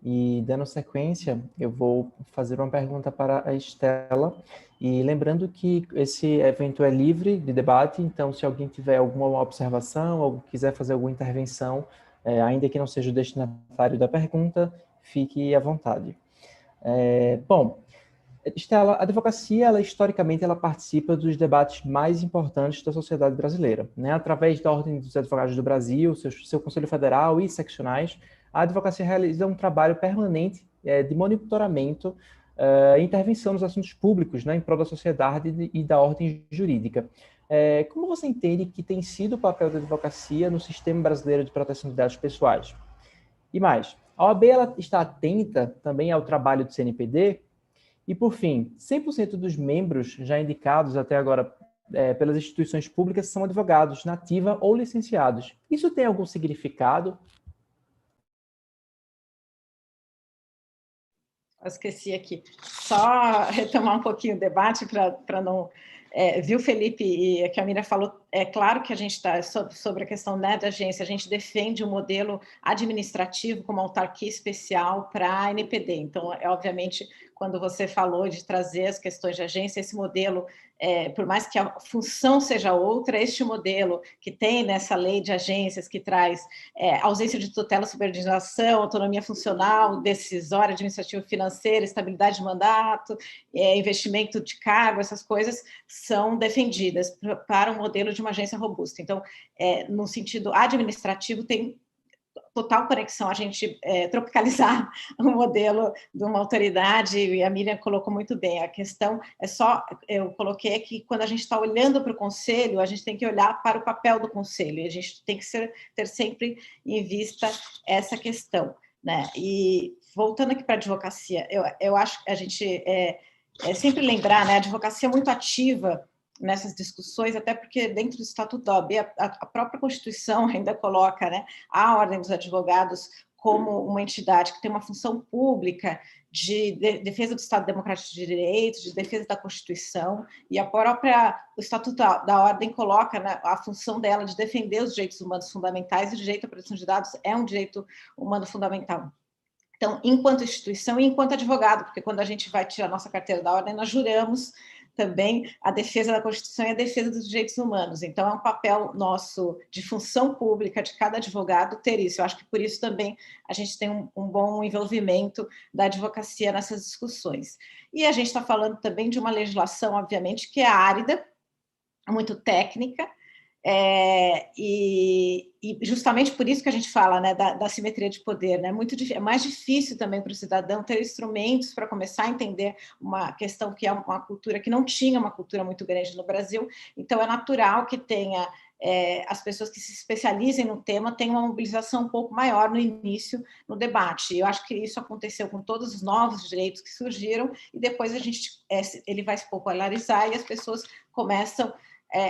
E, dando sequência, eu vou fazer uma pergunta para a Estela. E lembrando que esse evento é livre de debate, então se alguém tiver alguma observação ou quiser fazer alguma intervenção, ainda que não seja o destinatário da pergunta, fique à vontade. Bom, Estela, a advocacia, historicamente, ela participa dos debates mais importantes da sociedade brasileira, né? Através da Ordem dos Advogados do Brasil, seu Conselho Federal e seccionais, a advocacia realiza um trabalho permanente de monitoramento e intervenção nos assuntos públicos, né, em prol da sociedade e da ordem jurídica. Como você entende que tem sido o papel da advocacia no sistema brasileiro de proteção de dados pessoais? E mais, a OAB ela está atenta também ao trabalho do CNPD. E, por fim, 100% dos membros já indicados até agora pelas instituições públicas são advogados, na ativa ou licenciados. Isso tem algum significado? Eu esqueci aqui. Só retomar um pouquinho o debate para não... viu, Felipe, e que a Miriam falou, é claro que a gente está sobre a questão, né, da agência, a gente defende um modelo administrativo como autarquia especial para a NPD. Então, obviamente, quando você falou de trazer as questões de agência, esse modelo, por mais que a função seja outra, este modelo que tem nessa lei de agências que traz ausência de tutela, subordinação, autonomia funcional, decisória, administrativo, financeira, estabilidade de mandato, investimento de cargo, essas coisas são defendidas para um modelo de uma agência robusta. Então, no sentido administrativo, tem total conexão a gente tropicalizar o modelo de uma autoridade, e a Miriam colocou muito bem. A questão é só, eu coloquei que quando a gente está olhando para o conselho, a gente tem que olhar para o papel do conselho, e a gente tem que ter sempre em vista essa questão, né? E voltando aqui para a advocacia, eu acho que a gente sempre lembrar, né, a advocacia é muito ativa nessas discussões, até porque dentro do Estatuto da OAB, a própria Constituição ainda coloca, né, a Ordem dos Advogados como uma entidade que tem uma função pública de defesa do Estado Democrático de Direito, de defesa da Constituição, e o Estatuto da Ordem coloca, né, a função dela de defender os direitos humanos fundamentais, e o direito à proteção de dados é um direito humano fundamental. Então, enquanto instituição e enquanto advogado, porque quando a gente vai tirar a nossa carteira da ordem, nós juramos também a defesa da Constituição e a defesa dos direitos humanos. Então, é um papel nosso de função pública de cada advogado ter isso. Eu acho que por isso também a gente tem um bom envolvimento da advocacia nessas discussões. E a gente está falando também de uma legislação, obviamente, que é árida, muito técnica, e justamente por isso que a gente fala, né, da simetria de poder, né? É mais difícil também para o cidadão ter instrumentos para começar a entender uma questão que é uma cultura que não tinha uma cultura muito grande no Brasil, então é natural que tenha as pessoas que se especializem no tema tenham uma mobilização um pouco maior no início, no debate. Eu acho que isso aconteceu com todos os novos direitos que surgiram, e depois ele vai se popularizar e as pessoas começam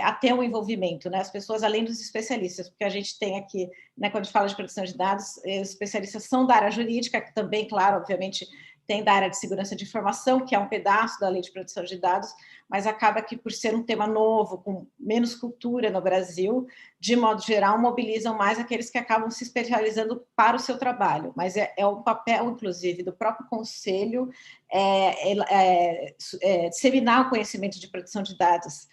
a ter um envolvimento, né? As pessoas, além dos especialistas, porque a gente tem aqui, né, quando a gente fala de proteção de dados, os especialistas são da área jurídica, que também, claro, obviamente, tem da área de segurança de informação, que é um pedaço da lei de proteção de dados, mas acaba que, por ser um tema novo, com menos cultura no Brasil, de modo geral, mobilizam mais aqueles que acabam se especializando para o seu trabalho. Mas é um papel, inclusive, do próprio conselho disseminar o conhecimento de proteção de dados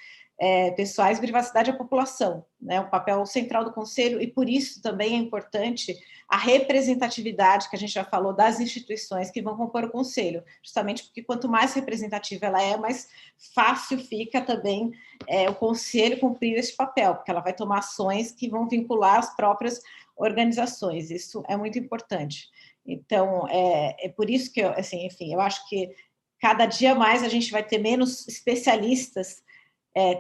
pessoais e privacidade à população, né? O papel central do Conselho, e por isso também é importante a representatividade, que a gente já falou, das instituições que vão compor o Conselho, justamente porque quanto mais representativa ela é, mais fácil fica também o Conselho cumprir esse papel, porque ela vai tomar ações que vão vincular as próprias organizações, isso é muito importante. Então, é por isso que, assim, enfim, eu acho que cada dia mais a gente vai ter menos especialistas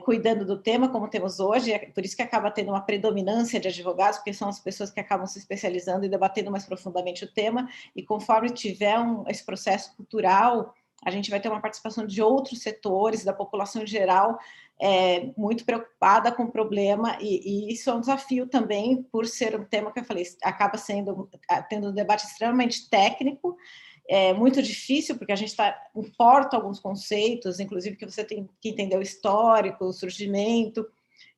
cuidando do tema, como temos hoje, por isso que acaba tendo uma predominância de advogados, porque são as pessoas que acabam se especializando e debatendo mais profundamente o tema, e conforme tiver esse processo cultural, a gente vai ter uma participação de outros setores, da população em geral, muito preocupada com o problema, e isso é um desafio também, por ser um tema que eu falei, acaba tendo um debate extremamente técnico, muito difícil, porque a gente importa alguns conceitos, inclusive que você tem que entender o histórico, o surgimento,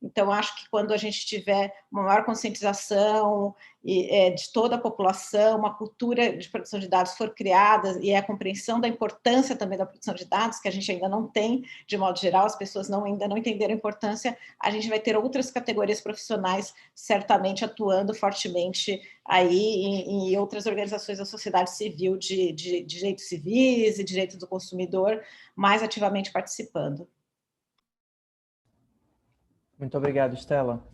Então, acho que quando a gente tiver uma maior conscientização de toda a população, uma cultura de produção de dados for criada e a compreensão da importância também da produção de dados, que a gente ainda não tem, de modo geral, as pessoas ainda não entenderam a importância, a gente vai ter outras categorias profissionais certamente atuando fortemente aí em outras organizações da sociedade civil de direitos civis e direitos do consumidor mais ativamente participando. Muito obrigado, Estela.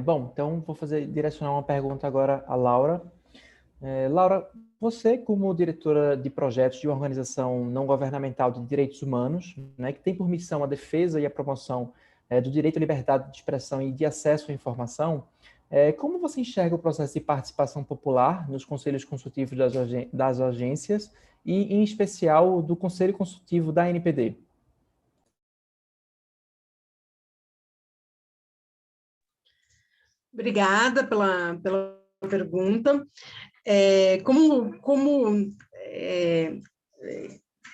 Bom, então vou direcionar uma pergunta agora à Laura. Laura, você como diretora de projetos de uma organização não governamental de direitos humanos, né, que tem por missão a defesa e a promoção do direito à liberdade de expressão e de acesso à informação, como você enxerga o processo de participação popular nos conselhos consultivos das agências e, em especial, do Conselho Consultivo da ANPD? Obrigada pela pergunta.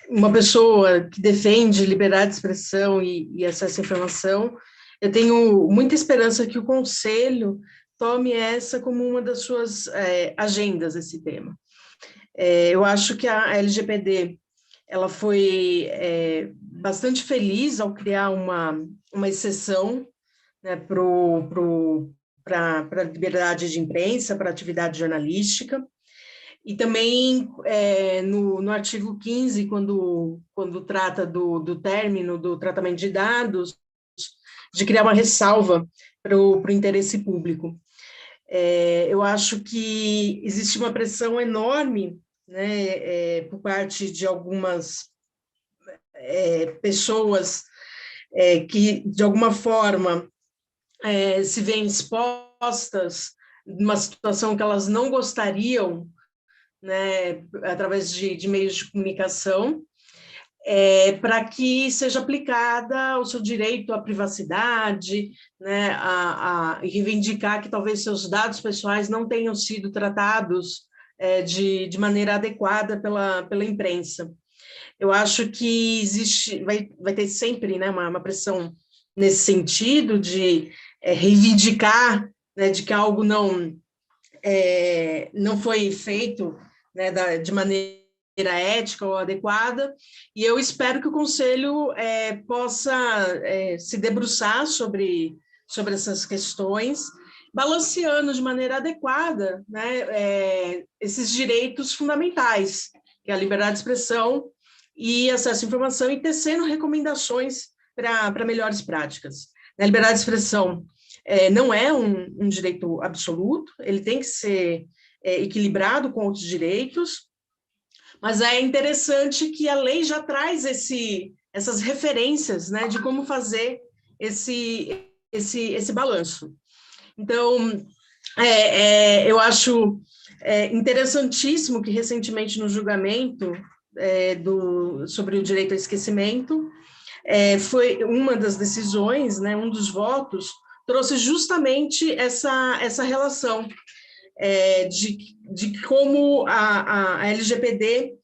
Uma pessoa que defende liberdade de expressão e acesso à informação, eu tenho muita esperança que o Conselho tome essa como uma das suas agendas, esse tema. Eu acho que a LGPD ela foi bastante feliz ao criar uma exceção, né, para a liberdade de imprensa, para a atividade jornalística, e também no artigo 15, quando trata do término do tratamento de dados, de criar uma ressalva para o interesse público. Eu acho que existe uma pressão enorme, né, por parte de algumas pessoas que, de alguma forma, se veem expostas numa situação que elas não gostariam, né, através de meios de comunicação, para que seja aplicada o seu direito à privacidade, né, a reivindicar que talvez seus dados pessoais não tenham sido tratados de maneira adequada pela imprensa. Eu acho que vai ter sempre, né, uma pressão nesse sentido de reivindicar, né, de que algo não foi feito, né, de maneira ética ou adequada, e eu espero que o Conselho possa se debruçar sobre essas questões, balanceando de maneira adequada, né, esses direitos fundamentais, que é a liberdade de expressão e acesso à informação, e tecendo recomendações para melhores práticas. A liberdade de expressão não é um direito absoluto, ele tem que ser equilibrado com outros direitos, mas é interessante que a lei já traz essas referências, né, de como fazer esse balanço. Então, eu acho interessantíssimo que recentemente no julgamento sobre o direito ao esquecimento, foi uma das decisões, né, um dos votos, trouxe justamente essa relação de como a LGPD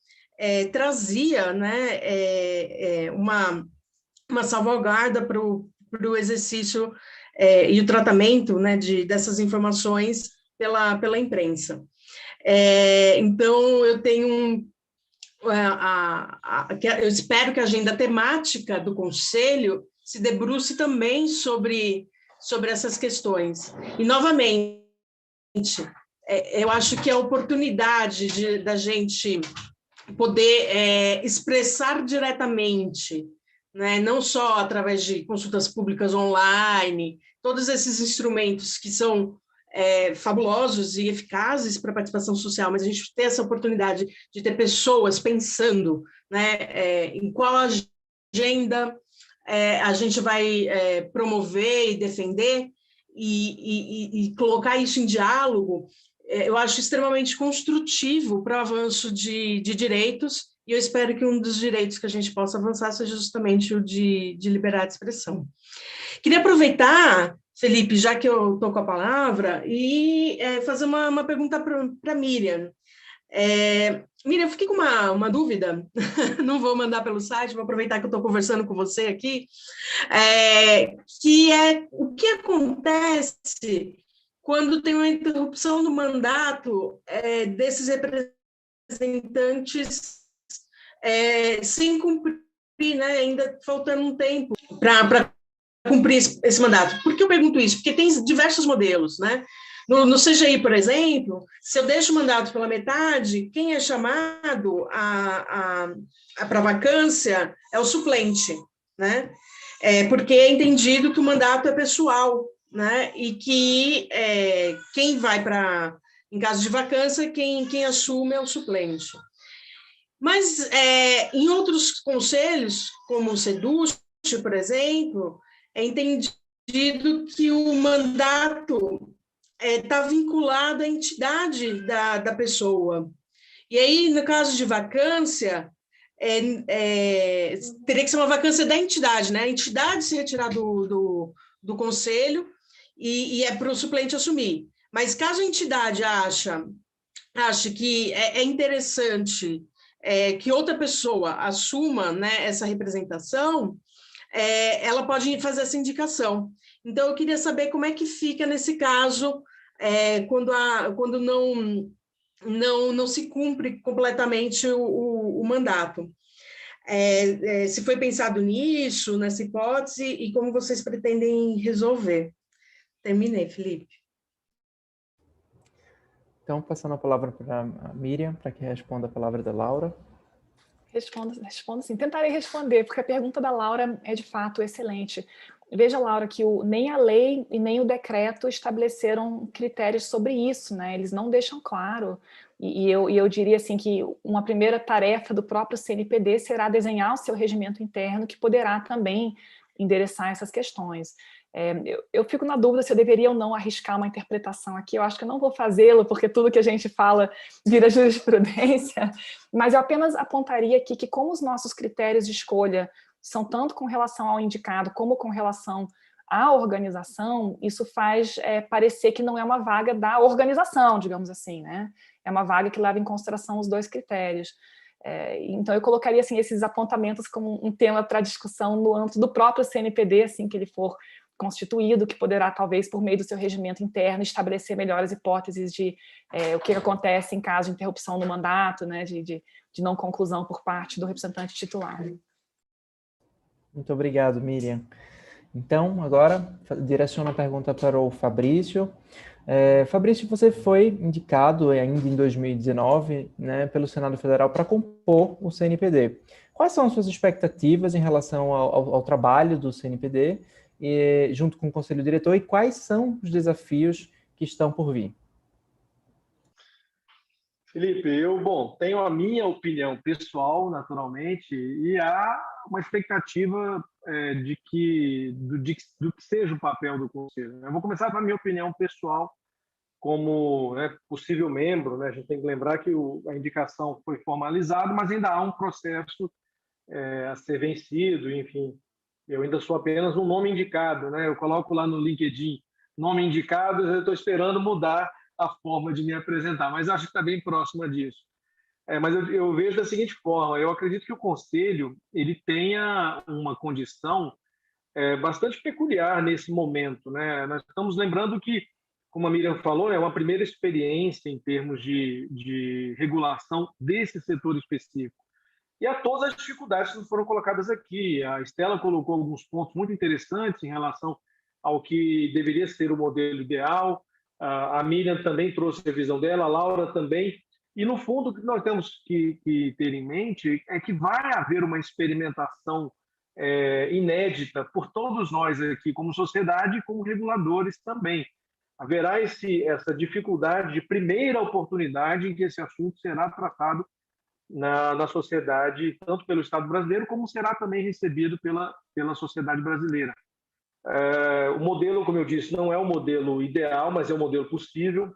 trazia, né, uma salvaguarda para o exercício e o tratamento, né, dessas informações pela imprensa. Então, eu tenho eu espero que a agenda temática do Conselho se debruce também sobre essas questões. E, novamente, eu acho que a oportunidade da gente poder expressar diretamente, né, não só através de consultas públicas online, todos esses instrumentos que são fabulosos e eficazes para a participação social, mas a gente ter essa oportunidade de ter pessoas pensando, né, em qual agenda a gente vai promover e defender e colocar isso em diálogo, eu acho extremamente construtivo para o avanço de direitos, e eu espero que um dos direitos que a gente possa avançar seja justamente o de liberdade de expressão. Queria aproveitar, Felipe, já que eu estou com a palavra, e fazer uma pergunta para a Miriam. Miriam, eu fiquei com uma dúvida, não vou mandar pelo site, vou aproveitar que eu estou conversando com você aqui, que é o que acontece quando tem uma interrupção do mandato desses representantes sem cumprir, né, ainda faltando um tempo para cumprir esse mandato. Por que eu pergunto isso? Porque tem diversos modelos, né? No CGI, por exemplo, se eu deixo o mandato pela metade, quem é chamado para vacância é o suplente, né? Porque é entendido que o mandato é pessoal, né? E que quem vai em caso de vacância, quem assume é o suplente. Mas em outros conselhos, como o SEDUST, por exemplo, é entendido que o mandato está vinculado à entidade da pessoa. E aí, no caso de vacância, teria que ser uma vacância da entidade, né? A entidade se retirar do conselho e é para o suplente assumir. Mas caso a entidade ache que é interessante que outra pessoa assuma, né, essa representação, ela pode fazer essa indicação. Então, eu queria saber como é que fica nesse caso, quando não se cumpre completamente o mandato. Se foi pensado nisso, nessa hipótese, e como vocês pretendem resolver. Terminei, Felipe. Então, passando a palavra para a Miriam, para que responda a palavra da Laura. Respondo sim. Tentarei responder, porque a pergunta da Laura é de fato excelente. Veja, Laura, que nem a lei e nem o decreto estabeleceram critérios sobre isso, né? Eles não deixam claro. E eu diria assim que uma primeira tarefa do próprio CNPD será desenhar o seu regimento interno, que poderá também endereçar essas questões. Eu fico na dúvida se eu deveria ou não arriscar uma interpretação aqui. Eu acho que eu não vou fazê-lo, porque tudo que a gente fala vira jurisprudência, mas eu apenas apontaria aqui que, como os nossos critérios de escolha são tanto com relação ao indicado como com relação à organização, isso faz parecer que não é uma vaga da organização, digamos assim, né? É uma vaga que leva em consideração os dois critérios. Então, eu colocaria assim, esses apontamentos como um tema para discussão no âmbito do próprio CNPD, assim que ele for constituído, que poderá, talvez, por meio do seu regimento interno, estabelecer melhores hipóteses de o que acontece em caso de interrupção no mandato, né, de não conclusão por parte do representante titular. Muito obrigado, Miriam. Então, agora, direciono a pergunta para o Fabrício. Fabrício, você foi indicado ainda em 2019, né, pelo Senado Federal para compor o CNPD. Quais são as suas expectativas em relação ao trabalho do CNPD, junto com o Conselho Diretor, e quais são os desafios que estão por vir? Felipe, eu tenho a minha opinião pessoal, naturalmente, e há uma expectativa do que seja o papel do Conselho. Eu vou começar com a minha opinião pessoal como possível membro, né? A gente tem que lembrar que a indicação foi formalizada, mas ainda há um processo a ser vencido, enfim. Eu ainda sou apenas um nome indicado, né? Eu coloco lá no LinkedIn nome indicado, eu estou esperando mudar a forma de me apresentar, mas acho que está bem próxima disso. Mas eu vejo da seguinte forma: eu acredito que o Conselho ele tenha uma condição bastante peculiar nesse momento, né? Nós estamos lembrando que, como a Miriam falou, é uma primeira experiência em termos de regulação desse setor específico. E há todas as dificuldades que foram colocadas aqui. A Estela colocou alguns pontos muito interessantes em relação ao que deveria ser o modelo ideal. A Miriam também trouxe a visão dela, a Laura também. E, no fundo, o que nós temos que ter em mente é que vai haver uma experimentação inédita por todos nós aqui, como sociedade e como reguladores também. Haverá essa dificuldade de primeira oportunidade em que esse assunto será tratado na sociedade, tanto pelo Estado brasileiro, como será também recebido pela sociedade brasileira. O modelo, como eu disse, não é o modelo ideal, mas é o modelo possível.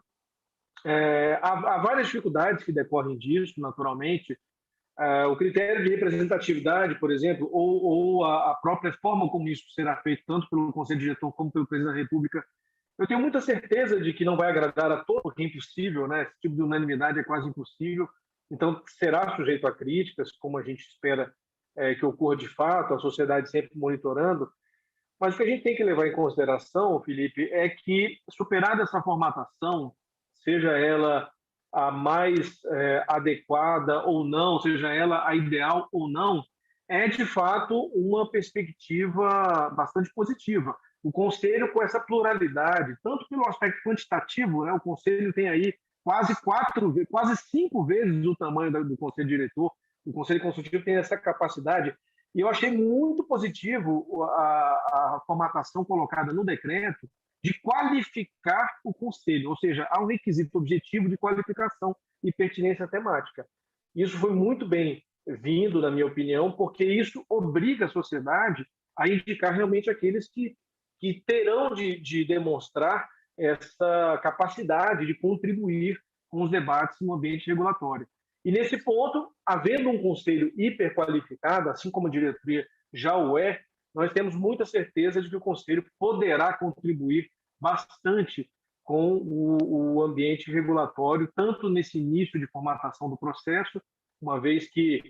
Há várias dificuldades que decorrem disso, naturalmente. O critério de representatividade, por exemplo, ou a própria forma como isso será feito, tanto pelo Conselho Diretor como pelo Presidente da República, eu tenho muita certeza de que não vai agradar a todos, porque é impossível, né? Esse tipo de unanimidade é quase impossível. então será sujeito a críticas, como a gente espera que ocorra de fato, a sociedade sempre monitorando. Mas o que a gente tem que levar em consideração, Felipe, é que, superada essa formatação, seja ela a mais adequada ou não, seja ela a ideal ou não, é de fato uma perspectiva bastante positiva. O Conselho, com essa pluralidade, tanto pelo aspecto quantitativo, né, o Conselho tem aí quase 5 vezes o tamanho do Conselho Diretor, o Conselho Consultivo tem essa capacidade. E eu achei muito positivo a formatação colocada no decreto de qualificar o Conselho, ou seja, há um requisito objetivo de qualificação e pertinência temática. Isso foi muito bem-vindo, na minha opinião, porque isso obriga a sociedade a indicar realmente aqueles que terão de demonstrar essa capacidade de contribuir com os debates no ambiente regulatório. E, nesse ponto, havendo um conselho hiperqualificado, assim como a diretoria já o é, nós temos muita certeza de que o conselho poderá contribuir bastante com o ambiente regulatório, tanto nesse início de formatação do processo, uma vez que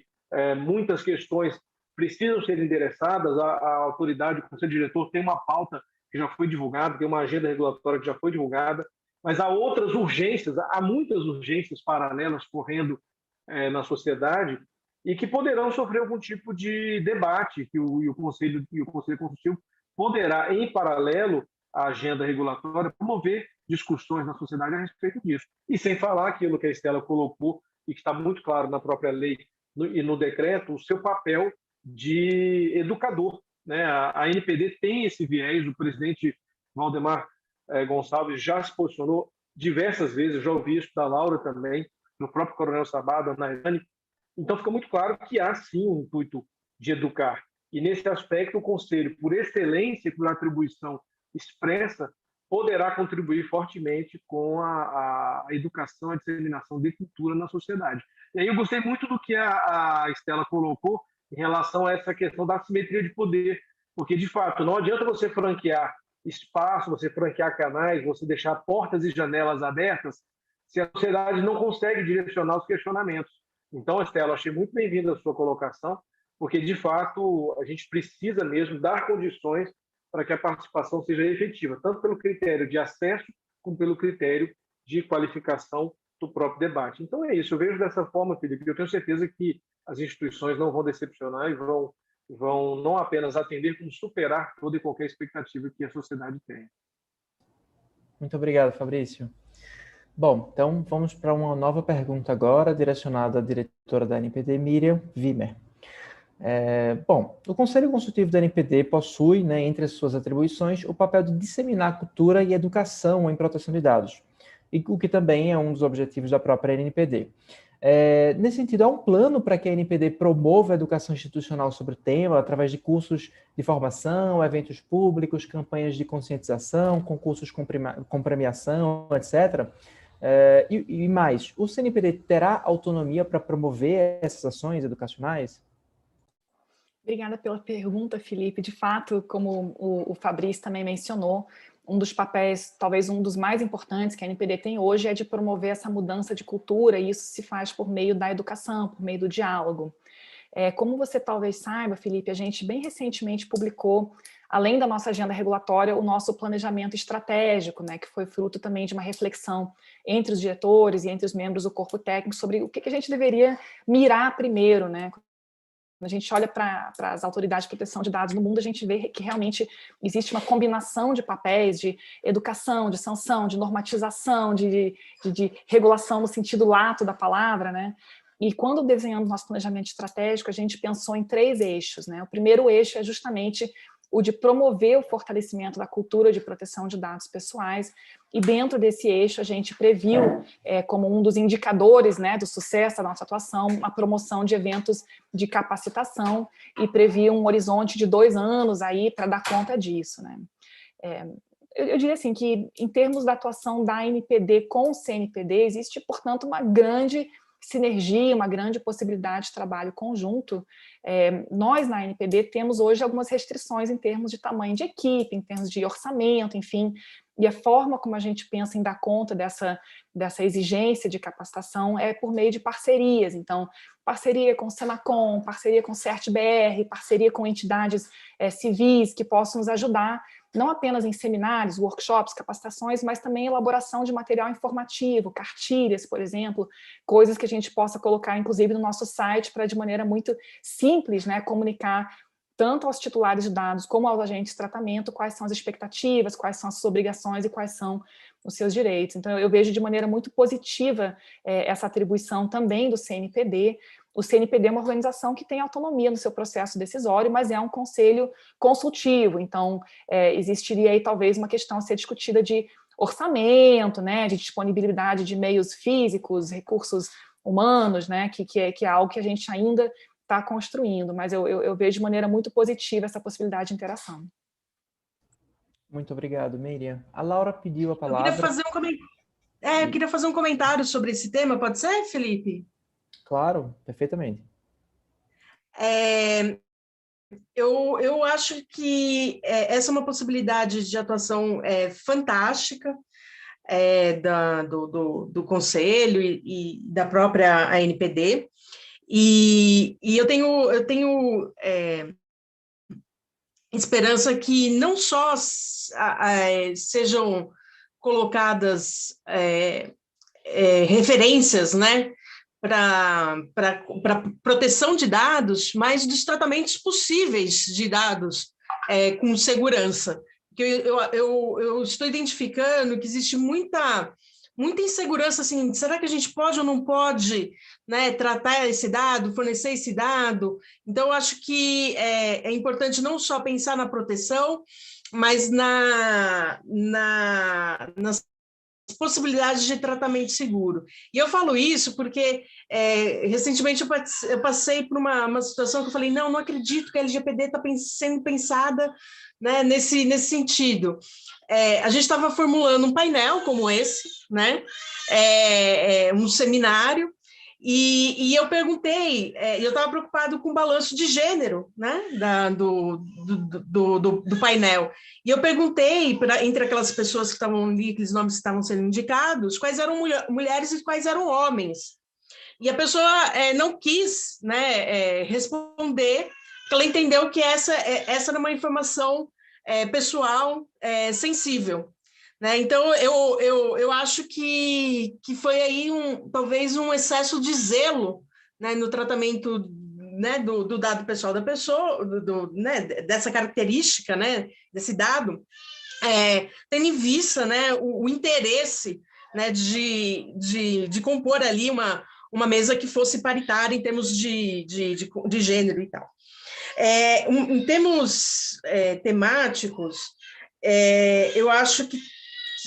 muitas questões precisam ser endereçadas, a autoridade, o conselho diretor tem uma pauta que já foi divulgada, tem uma agenda regulatória que já foi divulgada, mas há outras urgências, há muitas urgências paralelas correndo na sociedade e que poderão sofrer algum tipo de debate, que o Conselho Consultivo poderá, em paralelo à agenda regulatória, promover discussões na sociedade a respeito disso. E sem falar aquilo que a Estela colocou e que está muito claro na própria lei e no decreto, o seu papel de educador, né? A NPD tem esse viés, o presidente Valdemar Gonçalves já se posicionou diversas vezes, já ouvi isso da Laura também, no próprio Coronel Sabá, na Irane. Então, fica muito claro que há, sim, um intuito de educar. E, nesse aspecto, o Conselho, por excelência e por atribuição expressa, poderá contribuir fortemente com a educação, a disseminação de cultura na sociedade. E aí eu gostei muito do que a Estela colocou em relação a essa questão da assimetria de poder, porque, de fato, não adianta você franquear espaço, você franquear canais, você deixar portas e janelas abertas, se a sociedade não consegue direcionar os questionamentos. Então, Estela, achei muito bem-vinda a sua colocação, porque, de fato, a gente precisa mesmo dar condições para que a participação seja efetiva, tanto pelo critério de acesso, como pelo critério de qualificação do próprio debate. Então, é isso. Eu vejo dessa forma, Felipe, eu tenho certeza que as instituições não vão decepcionar e vão não apenas atender, como superar toda e qualquer expectativa que a sociedade tenha. Muito obrigado, Fabrício. Bom, então vamos para uma nova pergunta agora, direcionada à diretora da NPD, Miriam Wimmer. Bom, o Conselho Consultivo da NPD possui, né, entre as suas atribuições, o papel de disseminar cultura e educação em proteção de dados, e o que também é um dos objetivos da própria NPD. Nesse sentido, há um plano para que a NPD promova a educação institucional sobre o tema, através de cursos de formação, eventos públicos, campanhas de conscientização, concursos com premiação, etc., e mais, o CNPD terá autonomia para promover essas ações educacionais? Obrigada pela pergunta, Felipe. De fato, como o Fabrício também mencionou, um dos papéis, talvez um dos mais importantes que a NPD tem hoje é de promover essa mudança de cultura, e isso se faz por meio da educação, por meio do diálogo. Como você talvez saiba, Felipe, a gente bem recentemente publicou, além da nossa agenda regulatória, o nosso planejamento estratégico, né, que foi fruto também de uma reflexão entre os diretores e entre os membros do corpo técnico sobre o que a gente deveria mirar primeiro, né? Quando a gente olha para as autoridades de proteção de dados no mundo, a gente vê que realmente existe uma combinação de papéis de educação, de sanção, de normatização, de regulação no sentido lato da palavra, né? E quando desenhamos nosso planejamento estratégico, a gente pensou em 3 eixos, né? O primeiro eixo é justamente o de promover o fortalecimento da cultura de proteção de dados pessoais, e dentro desse eixo a gente previu, como um dos indicadores, né, do sucesso da nossa atuação, a promoção de eventos de capacitação, e previu um horizonte de 2 anos aí para dar conta disso, né. Eu diria assim que, em termos da atuação da NPD com o CNPD, existe, portanto, uma grande sinergia, uma grande possibilidade de trabalho conjunto, nós, na ANPD, temos hoje algumas restrições em termos de tamanho de equipe, em termos de orçamento, enfim, e a forma como a gente pensa em dar conta dessa exigência de capacitação é por meio de parcerias. Então, parceria com o Senacom, parceria com o CERT-BR, parceria com entidades civis que possam nos ajudar, não apenas em seminários, workshops, capacitações, mas também elaboração de material informativo, cartilhas, por exemplo, coisas que a gente possa colocar, inclusive, no nosso site, para, de maneira muito simples, né, comunicar tanto aos titulares de dados como aos agentes de tratamento quais são as expectativas, quais são as suas obrigações e quais são os seus direitos. Então, eu vejo de maneira muito positiva essa atribuição também do CNPD. O CNPD é uma organização que tem autonomia no seu processo decisório, mas é um conselho consultivo, então existiria aí talvez uma questão a ser discutida de orçamento, né, de disponibilidade de meios físicos, recursos humanos, né, que é algo que a gente ainda está construindo, mas eu vejo de maneira muito positiva essa possibilidade de interação. Muito obrigado, Miriam. A Laura pediu a palavra. Eu queria fazer um comentário sobre esse tema, pode ser, Felipe? Claro, perfeitamente. Eu acho que essa é uma possibilidade de atuação fantástica do Conselho e da própria ANPD, e eu tenho esperança que não só sejam colocadas referências, né, para proteção de dados, mas dos tratamentos possíveis de dados com segurança. Eu estou identificando que existe muita insegurança, assim, será que a gente pode ou não pode, né, tratar esse dado, fornecer esse dado? Então, eu acho que é importante não só pensar na proteção, mas nas possibilidades de tratamento seguro. E eu falo isso porque, recentemente, eu passei por uma situação que eu falei, não acredito que a LGPD está sendo pensada, né, nesse sentido. A gente estava formulando um painel como esse, né, um seminário, e eu perguntei, eu estava preocupado com o balanço de gênero, né, do painel, e eu perguntei, entre aquelas pessoas que estavam ali, aqueles nomes que estavam sendo indicados, quais eram mulheres e quais eram homens. E a pessoa não quis, né, responder, porque ela entendeu que essa era uma informação pessoal sensível. Né? Então, eu acho que foi aí talvez um excesso de zelo, né, no tratamento, né, do dado pessoal da pessoa, né, dessa característica, né, desse dado, tendo em vista, né, o interesse, né, de compor ali uma mesa que fosse paritária em termos de gênero e tal. Em termos temáticos, eu acho que,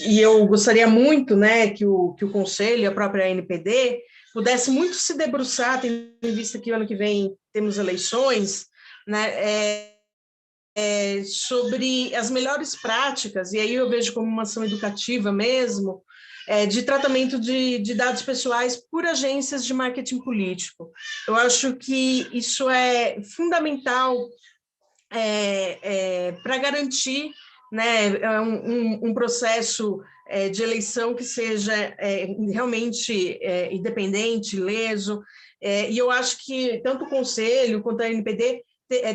e eu gostaria muito, né, que o Conselho e a própria ANPD pudesse muito se debruçar, tendo em vista que ano que vem temos eleições, né, sobre as melhores práticas, e aí eu vejo como uma ação educativa mesmo, de tratamento de dados pessoais por agências de marketing político. Eu acho que isso é fundamental para garantir, né, um processo de eleição que seja realmente independente, leso, e eu acho que tanto o Conselho quanto a ANPD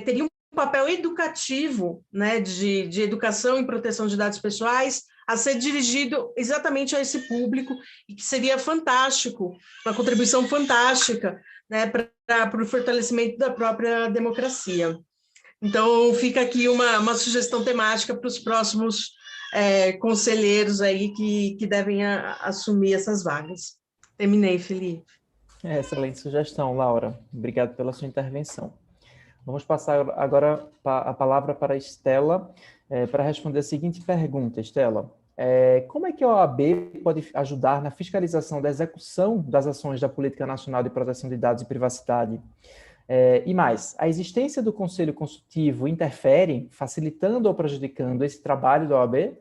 teriam um papel educativo, né, de educação e proteção de dados pessoais a ser dirigido exatamente a esse público, e que seria fantástico, uma contribuição fantástica, né, para o fortalecimento da própria democracia. Então, fica aqui uma sugestão temática para os próximos conselheiros aí que devem assumir essas vagas. Terminei, Felipe. Excelente sugestão, Laura. Obrigado pela sua intervenção. Vamos passar agora a palavra para a Estela para responder a seguinte pergunta. Estela, como é que a OAB pode ajudar na fiscalização da execução das ações da Política Nacional de Proteção de Dados e Privacidade? E mais, a existência do Conselho Consultivo interfere, facilitando ou prejudicando esse trabalho da OAB?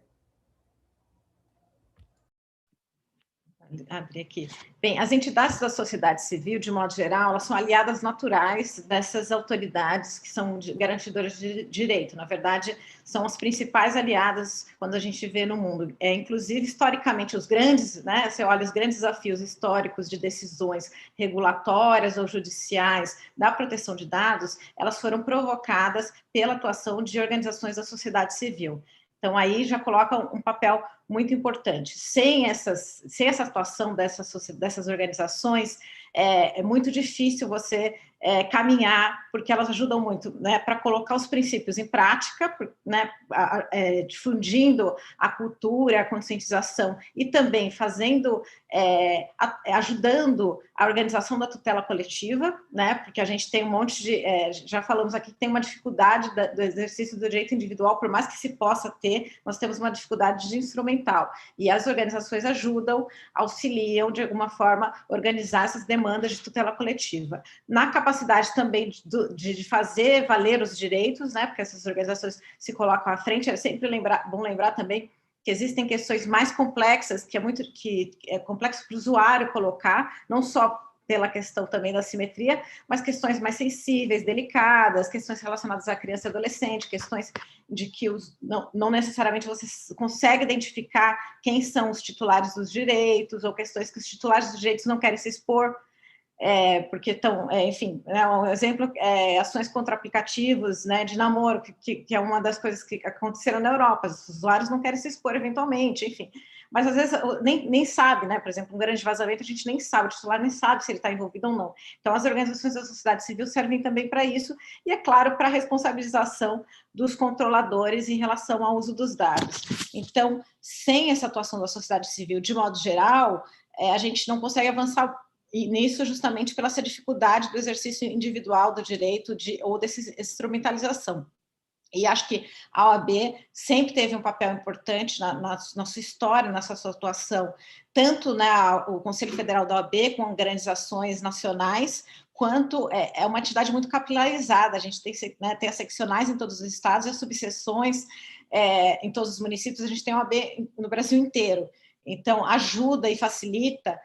abrir aqui. Bem, as entidades da sociedade civil, de modo geral, elas são aliadas naturais dessas autoridades que são garantidoras de direito. Na verdade, são as principais aliadas quando a gente vê no mundo. Inclusive, historicamente, os grandes, né, você olha os grandes desafios históricos de decisões regulatórias ou judiciais da proteção de dados, elas foram provocadas pela atuação de organizações da sociedade civil. Então, aí já coloca um papel muito importante. Sem essa atuação dessas organizações, é muito difícil você caminhar, porque elas ajudam muito, né, para colocar os princípios em prática, né, difundindo a cultura, a conscientização e também ajudando a organização da tutela coletiva, né, porque a gente tem um monte de, já falamos aqui que tem uma dificuldade do exercício do direito individual, por mais que se possa ter, nós temos uma dificuldade de instrumental, e as organizações ajudam, auxiliam, de alguma forma, organizar essas demandas de tutela coletiva. Na capacidade também de fazer valer os direitos, né, porque essas organizações se colocam à frente, é sempre bom lembrar também que existem questões mais complexas, que é complexo para o usuário colocar, não só pela questão também da simetria, mas questões mais sensíveis, delicadas, questões relacionadas à criança e adolescente, questões de que não necessariamente você consegue identificar quem são os titulares dos direitos, ou questões que os titulares dos direitos não querem se expor, porque estão, enfim, um exemplo ações contra aplicativos, né, de namoro, que é uma das coisas que aconteceram na Europa, os usuários não querem se expor eventualmente, enfim, mas às vezes nem sabe, né, por exemplo, um grande vazamento, a gente nem sabe, o titular nem sabe se ele está envolvido ou não. Então, as organizações da sociedade civil servem também para isso, e, é claro, para a responsabilização dos controladores em relação ao uso dos dados. Então, sem essa atuação da sociedade civil, de modo geral, a gente não consegue avançar, e nisso justamente pela essa dificuldade do exercício individual do direito ou dessa instrumentalização. E acho que a OAB sempre teve um papel importante na sua história, nessa sua atuação, tanto o Conselho Federal da OAB, com organizações nacionais, quanto é uma entidade muito capilarizada. A gente tem as seccionais em todos os estados e as subseções em todos os municípios. A gente tem a OAB no Brasil inteiro. Então, ajuda e facilita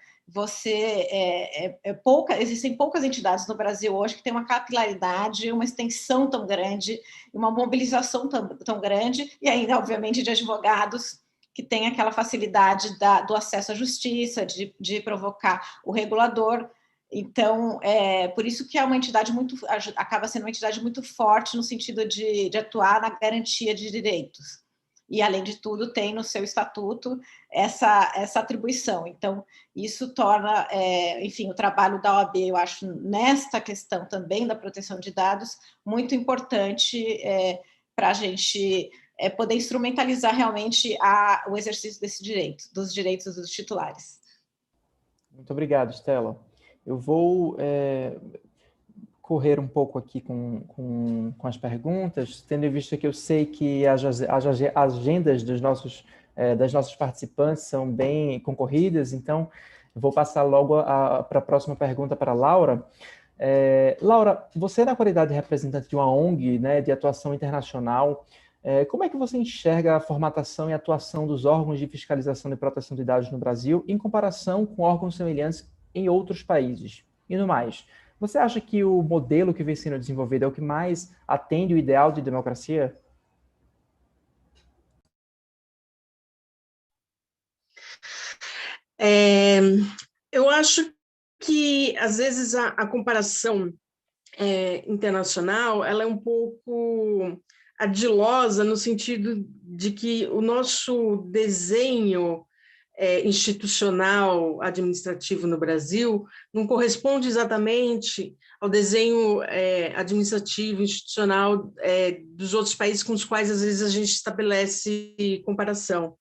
existem poucas entidades no Brasil hoje que têm uma capilaridade, uma extensão tão grande, uma mobilização tão grande, e ainda, obviamente, de advogados que têm aquela facilidade do acesso à justiça, de provocar o regulador. Então, por isso que é uma entidade acaba sendo uma entidade muito forte no sentido de atuar na garantia de direitos. E, além de tudo, tem no seu estatuto essa atribuição. Então, isso torna, enfim, o trabalho da OAB, eu acho, nesta questão também da proteção de dados, muito importante para a gente poder instrumentalizar realmente o exercício desse direito, dos direitos dos titulares. Muito obrigado, Estela. Eu vou correr um pouco aqui com as perguntas, tendo em vista que eu sei que as agendas das nossas participantes são bem concorridas, então eu vou passar logo para a próxima pergunta para a Laura. Laura, você, na qualidade de representante de uma ONG, né, de atuação internacional, como é que você enxerga a formatação e atuação dos órgãos de fiscalização e proteção de dados no Brasil em comparação com órgãos semelhantes em outros países? E no mais, você acha que o modelo que vem sendo desenvolvido é o que mais atende o ideal de democracia? Eu acho que, às vezes, a comparação internacional ela é um pouco ardilosa, no sentido de que o nosso desenho institucional, administrativo no Brasil, não corresponde exatamente ao desenho administrativo, institucional dos outros países com os quais, às vezes, a gente estabelece comparação.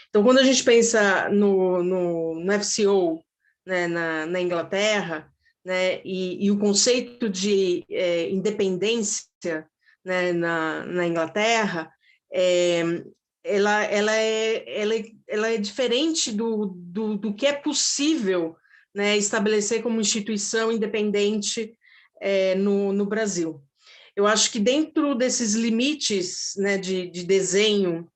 Então, quando a gente pensa no FCO, né, na Inglaterra, né, e o conceito de independência, né, na Inglaterra, ela é diferente do que é possível, né, estabelecer como instituição independente no Brasil. Eu acho que dentro desses limites, né, de desenho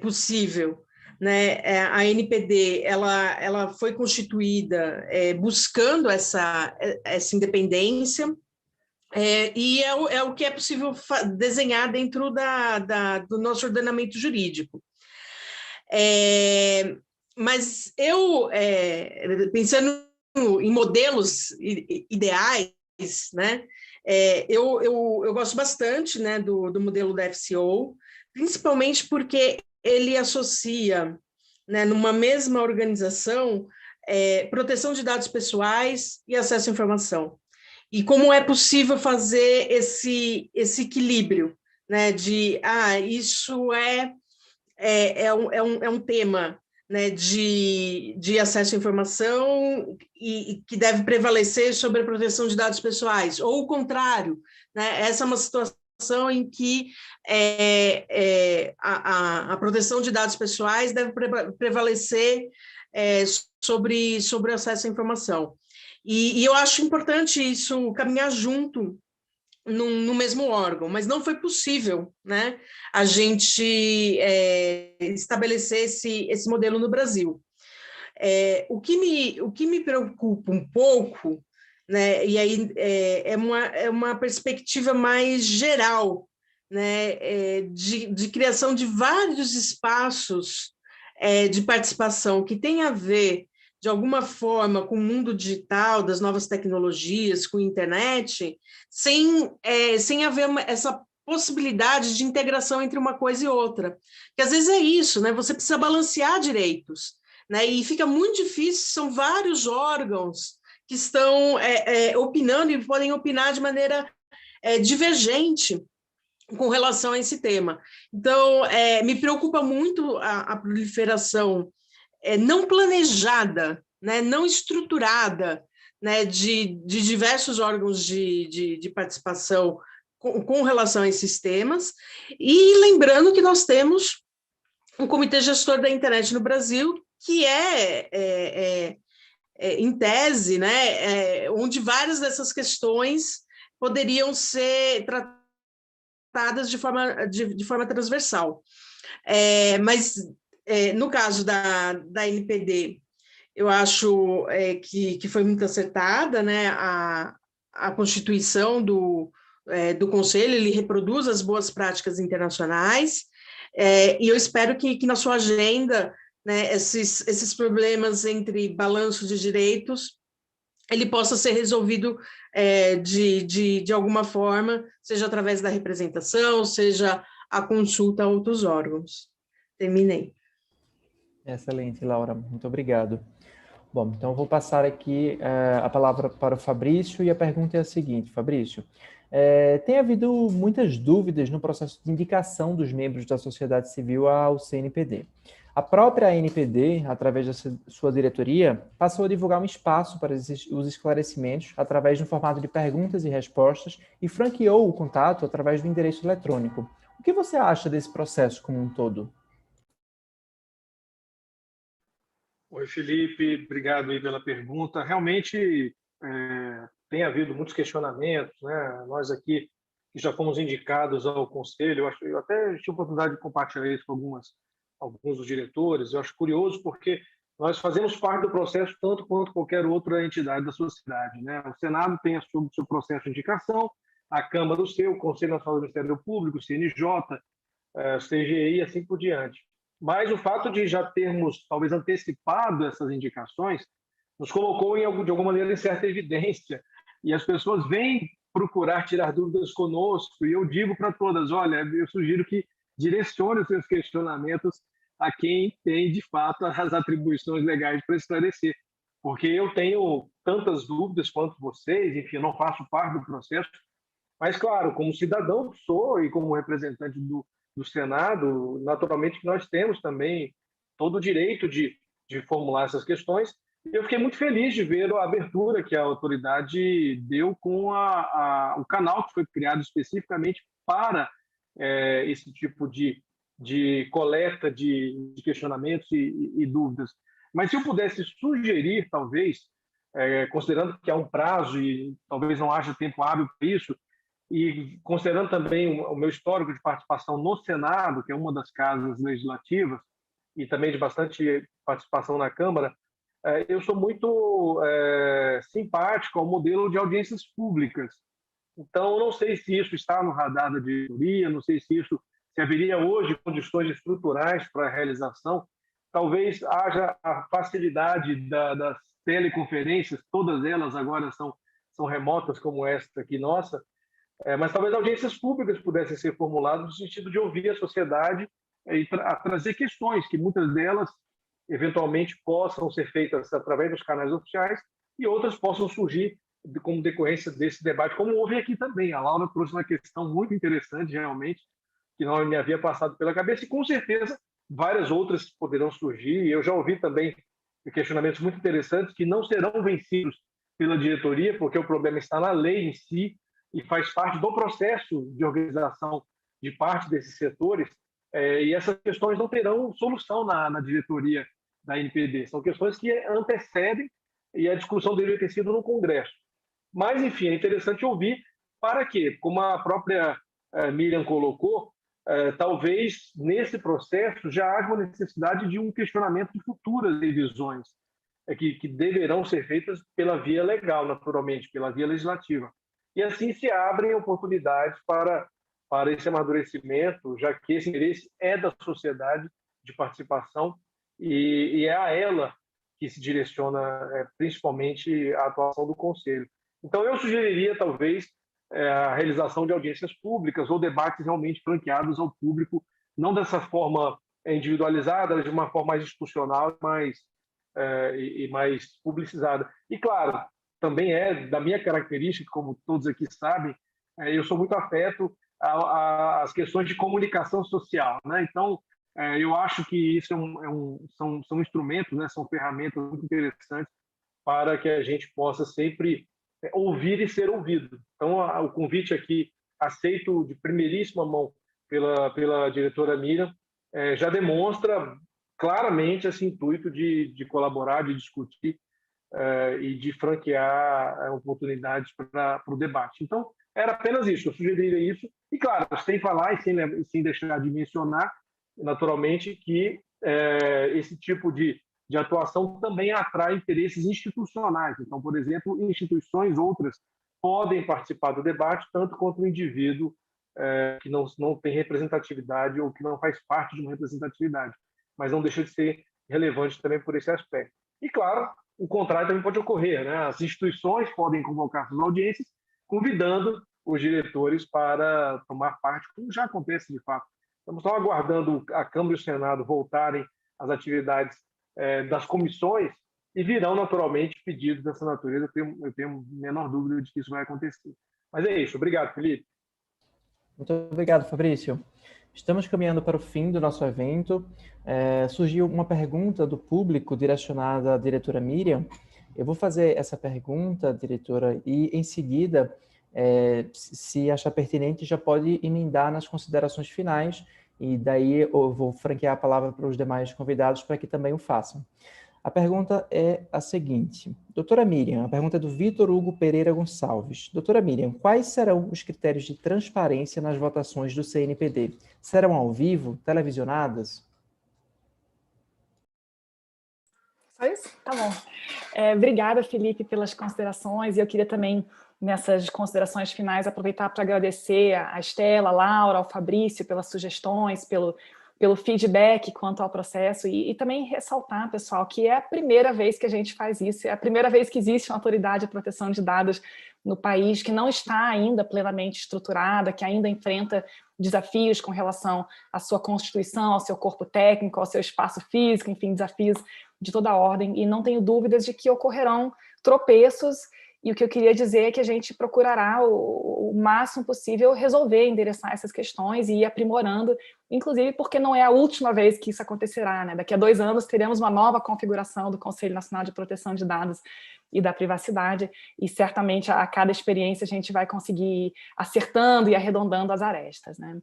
possível, né, a NPD ela foi constituída buscando essa independência, e é o que é possível desenhar dentro do nosso ordenamento jurídico. Mas eu, pensando em modelos ideais, né, eu gosto bastante, né, do modelo da FCO, principalmente porque ele associa, né, numa mesma organização, proteção de dados pessoais e acesso à informação. E como é possível fazer esse equilíbrio, né, de, isso é um tema, né, de acesso à informação e que deve prevalecer sobre a proteção de dados pessoais, ou o contrário, né, essa é uma situação em que a proteção de dados pessoais deve prevalecer sobre o acesso à informação. E eu acho importante isso caminhar junto no mesmo órgão, mas não foi possível, né, a gente estabelecer esse modelo no Brasil. O que me preocupa um pouco, né, e aí é uma perspectiva mais geral, né, de criação de vários espaços de participação que tem a ver, de alguma forma, com o mundo digital, das novas tecnologias, com a internet, sem haver essa possibilidade de integração entre uma coisa e outra. Porque às vezes é isso, né? Você precisa balancear direitos, né? E fica muito difícil, são vários órgãos que estão opinando e podem opinar de maneira divergente com relação a esse tema. Então, me preocupa muito a proliferação não planejada, né, não estruturada, né, de diversos órgãos de participação com relação a esses temas, e lembrando que nós temos um Comitê Gestor da Internet no Brasil, que em tese, né, onde várias dessas questões poderiam ser tratadas de forma transversal. Mas, no caso da NPD, eu acho que foi muito acertada, né, a constituição do Conselho, ele reproduz as boas práticas internacionais, e eu espero que na sua agenda, né, esses problemas entre balanço de direitos, ele possa ser resolvido de alguma forma, seja através da representação, seja a consulta a outros órgãos. Terminei. Excelente, Laura. Muito obrigado. Bom, então eu vou passar aqui a palavra para o Fabrício, e a pergunta é a seguinte, Fabrício. Tem havido muitas dúvidas no processo de indicação dos membros da sociedade civil ao CNPD. A própria ANPD, através da sua diretoria, passou a divulgar um espaço para os esclarecimentos através de um formato de perguntas e respostas e franqueou o contato através do endereço eletrônico. O que você acha desse processo como um todo? Oi, Felipe, obrigado aí pela pergunta. Realmente tem havido muitos questionamentos, né? Nós aqui que já fomos indicados ao conselho, eu até tive a oportunidade de compartilhar isso com alguns dos diretores. Eu acho curioso porque nós fazemos parte do processo tanto quanto qualquer outra entidade da sociedade, né? O Senado tem o seu processo de indicação, a Câmara o seu, o Conselho Nacional do Ministério Público, o CNJ, o CGI e assim por diante. Mas o fato de já termos, talvez, antecipado essas indicações, nos colocou, de alguma maneira, em certa evidência. E as pessoas vêm procurar tirar dúvidas conosco, e eu digo para todas, olha, eu sugiro que direcione os seus questionamentos a quem tem, de fato, as atribuições legais para esclarecer. Porque eu tenho tantas dúvidas quanto vocês, enfim, eu não faço parte do processo, mas, claro, como cidadão que sou e como representante do Senado, naturalmente que nós temos também todo o direito de formular essas questões. E eu fiquei muito feliz de ver a abertura que a autoridade deu com o canal que foi criado especificamente para esse tipo de coleta de questionamentos e dúvidas. Mas se eu pudesse sugerir, talvez, considerando que há um prazo e talvez não haja tempo hábil para isso, e considerando também o meu histórico de participação no Senado, que é uma das casas legislativas, e também de bastante participação na Câmara, eu sou muito simpático ao modelo de audiências públicas. Então, não sei se isso está no radar da diretoria, não sei se haveria hoje condições estruturais para a realização. Talvez haja a facilidade das teleconferências, todas elas agora são remotas, como esta aqui nossa, mas talvez audiências públicas pudessem ser formuladas no sentido de ouvir a sociedade e trazer questões que muitas delas eventualmente possam ser feitas através dos canais oficiais e outras possam surgir como decorrência desse debate, como houve aqui também. A Laura trouxe uma questão muito interessante, realmente, que não me havia passado pela cabeça, e com certeza várias outras poderão surgir. Eu já ouvi também questionamentos muito interessantes que não serão vencidos pela diretoria, porque o problema está na lei em si e faz parte do processo de organização de parte desses setores, e essas questões não terão solução na diretoria da NPD. São questões que antecedem e a discussão deveria ter sido no Congresso. Mas, enfim, é interessante ouvir para quê? Como a própria Miriam colocou, talvez nesse processo já haja uma necessidade de um questionamento de futuras revisões que deverão ser feitas pela via legal, naturalmente, pela via legislativa. E assim se abrem oportunidades para esse amadurecimento, já que esse interesse é da sociedade de participação e é a ela que se direciona principalmente a atuação do Conselho. Então, eu sugeriria, talvez, a realização de audiências públicas ou debates realmente franqueados ao público, não dessa forma individualizada, de uma forma mais institucional e mais publicizada. E, claro, também é da minha característica, como todos aqui sabem, eu sou muito afeto às questões de comunicação social, né? Então, eu acho que isso são instrumentos, né? São ferramentas muito interessantes para que a gente possa sempre ouvir e ser ouvido. Então, o convite aqui, aceito de primeiríssima mão pela diretora Miriam, já demonstra claramente esse intuito de colaborar, de discutir e de franquear oportunidades para o debate. Então, era apenas isso, eu sugeriria isso. E, claro, sem falar e sem deixar de mencionar, naturalmente, que esse tipo de atuação também atrai interesses institucionais. Então, por exemplo, instituições outras podem participar do debate, tanto quanto o indivíduo que não tem representatividade ou que não faz parte de uma representatividade, mas não deixa de ser relevante também por esse aspecto. E, claro, o contrário também pode ocorrer, né? As instituições podem convocar suas audiências, convidando os diretores para tomar parte, como já acontece de fato. Estamos só aguardando a Câmara e o Senado voltarem às atividades das comissões e virão naturalmente pedidos dessa natureza. Eu tenho a menor dúvida de que isso vai acontecer. Mas é isso. Obrigado, Felipe. Muito obrigado, Fabrício. Estamos caminhando para o fim do nosso evento. Surgiu uma pergunta do público direcionada à diretora Miriam. Eu vou fazer essa pergunta, diretora, e em seguida, se achar pertinente, já pode emendar nas considerações finais, e daí eu vou franquear a palavra para os demais convidados para que também o façam. A pergunta é a seguinte. Doutora Miriam, a pergunta é do Vitor Hugo Pereira Gonçalves. Doutora Miriam, quais serão os critérios de transparência nas votações do CNPD? Serão ao vivo, televisionadas? Só isso? Tá bom. Obrigada, Felipe, pelas considerações, e eu queria também, nessas considerações finais, aproveitar para agradecer a Estela, a Laura, ao Fabrício pelas sugestões, pelo feedback quanto ao processo, e também ressaltar, pessoal, que é a primeira vez que a gente faz isso, é a primeira vez que existe uma autoridade de proteção de dados no país que não está ainda plenamente estruturada, que ainda enfrenta desafios com relação à sua constituição, ao seu corpo técnico, ao seu espaço físico, enfim, desafios de toda a ordem, e não tenho dúvidas de que ocorrerão tropeços. E o que eu queria dizer é que a gente procurará o máximo possível resolver, endereçar essas questões e ir aprimorando, inclusive porque não é a última vez que isso acontecerá, né? Daqui a 2 anos teremos uma nova configuração do Conselho Nacional de Proteção de Dados e da Privacidade, e certamente a cada experiência a gente vai conseguir ir acertando e arredondando as arestas, né?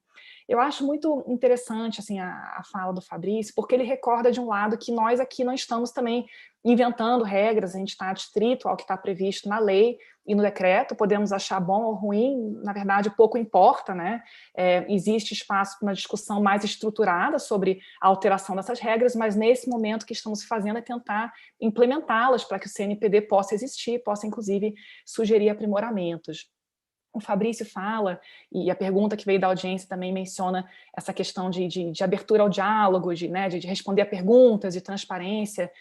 Eu acho muito interessante assim, a fala do Fabrício, porque ele recorda de um lado que nós aqui não estamos também inventando regras, a gente está adstrito ao que está previsto na lei, e no decreto, podemos achar bom ou ruim, na verdade, pouco importa, né? Existe espaço para uma discussão mais estruturada sobre a alteração dessas regras, mas nesse momento o que estamos fazendo é tentar implementá-las para que o CNPD possa existir, possa, inclusive, sugerir aprimoramentos. O Fabrício fala, e a pergunta que veio da audiência também menciona essa questão de abertura ao diálogo, de responder a perguntas, de transparência.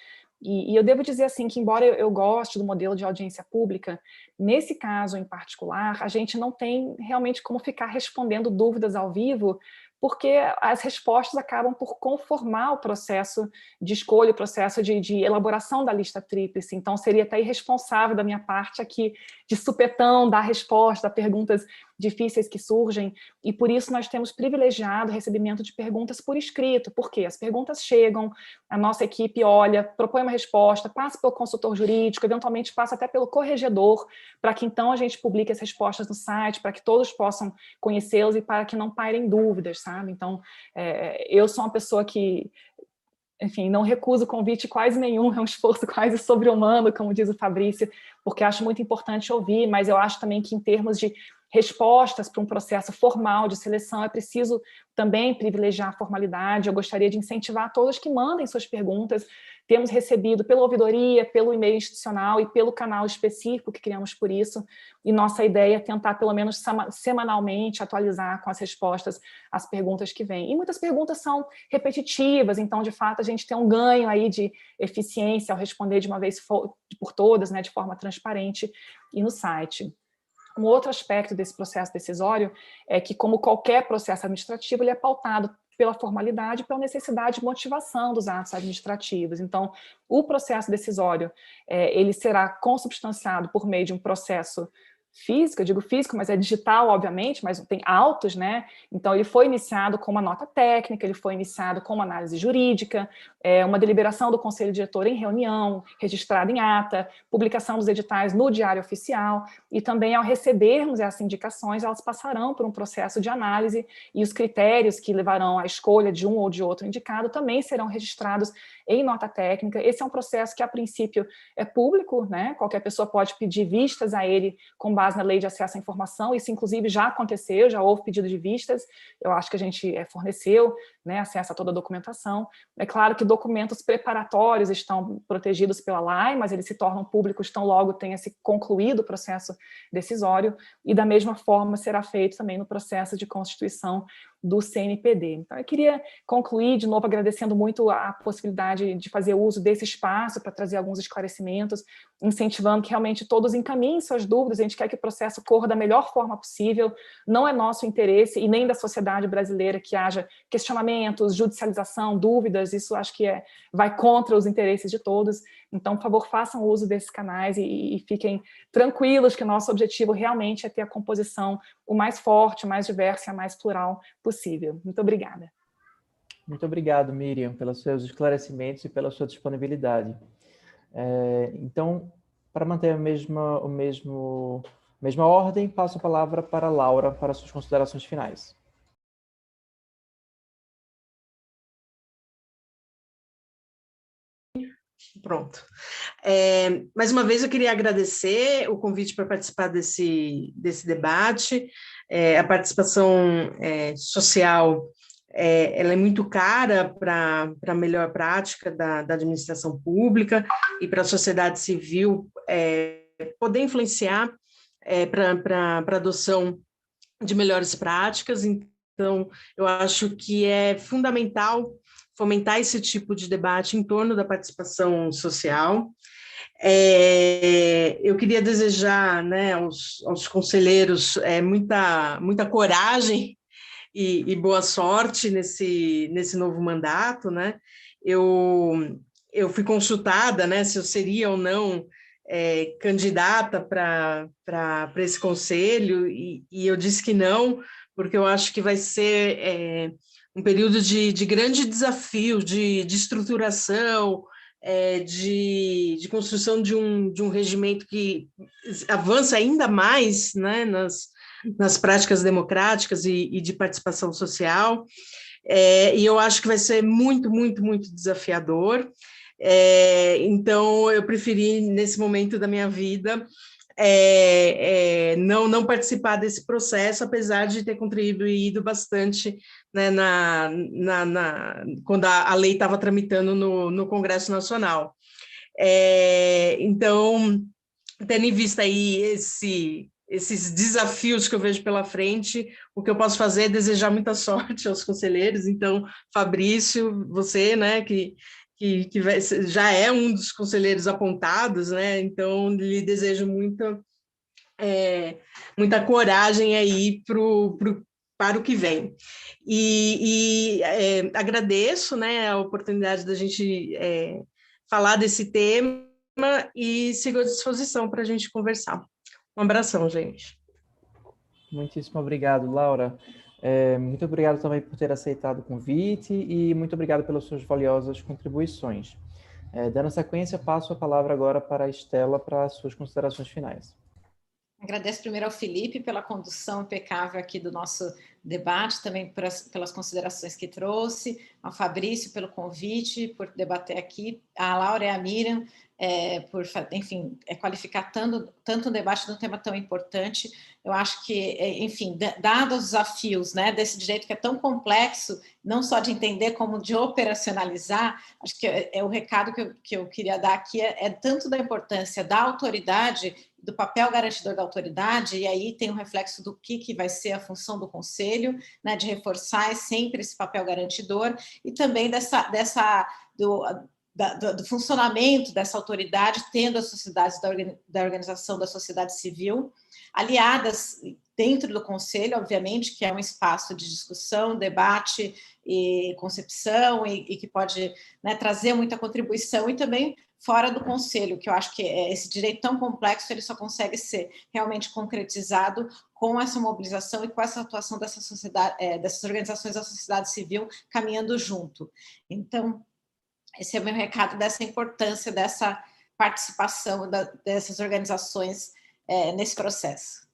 E eu devo dizer assim que, embora eu goste do modelo de audiência pública, nesse caso em particular, a gente não tem realmente como ficar respondendo dúvidas ao vivo, porque as respostas acabam por conformar o processo de escolha, o processo de elaboração da lista tríplice. Então, seria até irresponsável da minha parte aqui, de supetão, dar resposta a perguntas difíceis que surgem, e por isso nós temos privilegiado o recebimento de perguntas por escrito, porque as perguntas chegam, a nossa equipe olha, propõe uma resposta, passa pelo consultor jurídico, eventualmente passa até pelo corregedor, para que então a gente publique as respostas no site, para que todos possam conhecê-las e para que não pairem dúvidas, sabe? Então, eu sou uma pessoa que, enfim, não recuso convite quase nenhum, é um esforço quase sobre-humano, como diz o Fabrício, porque acho muito importante ouvir, mas eu acho também que em termos de respostas para um processo formal de seleção, é preciso também privilegiar a formalidade. Eu gostaria de incentivar todos que mandem suas perguntas. Temos recebido pela ouvidoria, pelo e-mail institucional e pelo canal específico que criamos por isso, e nossa ideia é tentar, pelo menos semanalmente, atualizar com as respostas as perguntas que vêm. E muitas perguntas são repetitivas, então, de fato, a gente tem um ganho aí de eficiência ao responder de uma vez por todas, né, de forma transparente e no site. Um outro aspecto desse processo decisório é que, como qualquer processo administrativo, ele é pautado pela formalidade e pela necessidade de motivação dos atos administrativos. Então, o processo decisório, ele será consubstanciado por meio de um processo físico, eu digo físico, mas é digital, obviamente, mas tem autos, né? Então, ele foi iniciado com uma nota técnica, ele foi iniciado com uma análise jurídica, uma deliberação do Conselho Diretor em reunião, registrada em ata, publicação dos editais no Diário Oficial, e também, ao recebermos essas indicações, elas passarão por um processo de análise, e os critérios que levarão à escolha de um ou de outro indicado também serão registrados em nota técnica. Esse é um processo que, a princípio, é público, né? Qualquer pessoa pode pedir vistas a ele com base na Lei de Acesso à Informação. Isso, inclusive, já aconteceu, já houve pedido de vistas. Eu acho que a gente forneceu, né, acesso a toda a documentação. É claro que documentos preparatórios estão protegidos pela lei, mas eles se tornam públicos tão logo tenha se concluído o processo decisório, e da mesma forma será feito também no processo de constituição do CNPD. Então, eu queria concluir, de novo, agradecendo muito a possibilidade de fazer uso desse espaço para trazer alguns esclarecimentos, incentivando que realmente todos encaminhem suas dúvidas. A gente quer que o processo corra da melhor forma possível, não é nosso interesse, e nem da sociedade brasileira, que haja questionamentos, judicialização, dúvidas. Isso acho que vai contra os interesses de todos. Então, por favor, façam uso desses canais e fiquem tranquilos que o nosso objetivo realmente é ter a composição o mais forte, o mais diversa e a mais plural possível. Muito obrigada. Muito obrigado, Miriam, pelos seus esclarecimentos e pela sua disponibilidade. Então, para manter a mesma ordem, passo a palavra para a Laura para suas considerações finais. Pronto. Mais uma vez, eu queria agradecer o convite para participar desse debate. A participação social ela é muito cara para a melhor prática da administração pública e para a sociedade civil poder influenciar para a adoção de melhores práticas. Então, eu acho que é fundamental fomentar esse tipo de debate em torno da participação social. Eu queria desejar, né, aos conselheiros muita coragem e boa sorte nesse novo mandato, né? Eu fui consultada, né, se eu seria ou não candidata para esse conselho, e eu disse que não, porque eu acho que vai ser um período de grande desafio, de estruturação, de construção de um regimento que avança ainda mais, né, nas práticas democráticas e de participação social, e eu acho que vai ser muito, muito, muito desafiador. Então, eu preferi, nesse momento da minha vida, não participar desse processo, apesar de ter contribuído bastante, né, quando a lei estava tramitando no Congresso Nacional. Então, tendo em vista aí esses desafios que eu vejo pela frente, o que eu posso fazer é desejar muita sorte aos conselheiros. Então, Fabrício, você, né, que já é um dos conselheiros apontados, né, então lhe desejo muita coragem aí para o que vem. Agradeço, né, a oportunidade da gente falar desse tema e sigo à disposição para a gente conversar. Um abração, gente. Muitíssimo obrigado, Laura. Muito obrigado também por ter aceitado o convite e muito obrigado pelas suas valiosas contribuições. Dando sequência, passo a palavra agora para a Estela para as suas considerações finais. Agradeço primeiro ao Felipe pela condução impecável aqui do nosso debate, também pelas considerações que trouxe, ao Fabrício pelo convite, por debater aqui, a Laura e a Miriam, por, enfim, qualificar tanto um debate de um tema tão importante. Eu acho que, enfim, dados os desafios, né, desse direito que é tão complexo, não só de entender como de operacionalizar, acho que o recado que eu queria dar aqui é tanto da importância da autoridade, do papel garantidor da autoridade, e aí tem um reflexo do que vai ser a função do Conselho, né, de reforçar sempre esse papel garantidor, e também do funcionamento dessa autoridade, tendo as sociedades da organização da sociedade civil, aliadas dentro do Conselho, obviamente, que é um espaço de discussão, debate e concepção, e que pode, né, trazer muita contribuição, e também fora do Conselho, que eu acho que esse direito tão complexo, ele só consegue ser realmente concretizado com essa mobilização e com essa atuação dessa sociedade, dessas organizações da sociedade civil caminhando junto. Então, esse é o meu recado dessa importância dessa participação dessas organizações nesse processo.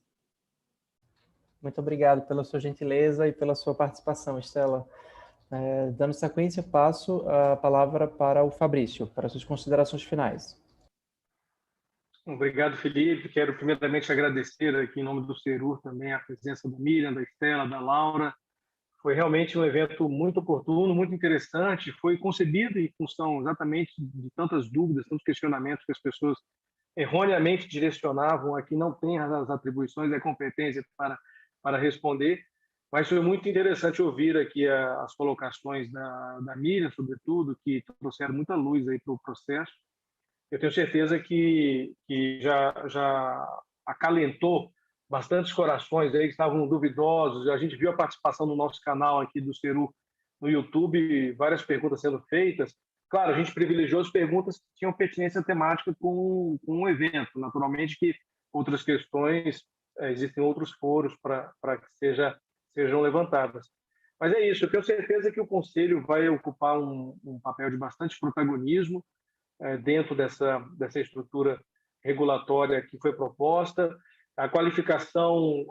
Muito obrigado pela sua gentileza e pela sua participação, Estela. Dando sequência, passo a palavra para o Fabrício, para suas considerações finais. Obrigado, Felipe. Quero primeiramente agradecer aqui em nome do Ceru também a presença da Miriam, da Estela, da Laura. Foi realmente um evento muito oportuno, muito interessante. Foi concebido em função exatamente de tantas dúvidas, tantos questionamentos que as pessoas erroneamente direcionavam a que não tem as atribuições e a competência para responder. Mas foi muito interessante ouvir aqui as colocações da Miriam, sobretudo, que trouxeram muita luz aí para o processo. Eu tenho certeza que já acalentou bastantes corações aí que estavam duvidosos. A gente viu a participação no nosso canal aqui do Ceru no YouTube, várias perguntas sendo feitas. Claro, a gente privilegiou as perguntas que tinham pertinência temática com o evento. Naturalmente que outras questões, existem outros foros para que sejam levantadas. Mas é isso, eu tenho certeza que o Conselho vai ocupar um papel de bastante protagonismo dentro dessa estrutura regulatória que foi proposta. A qualificação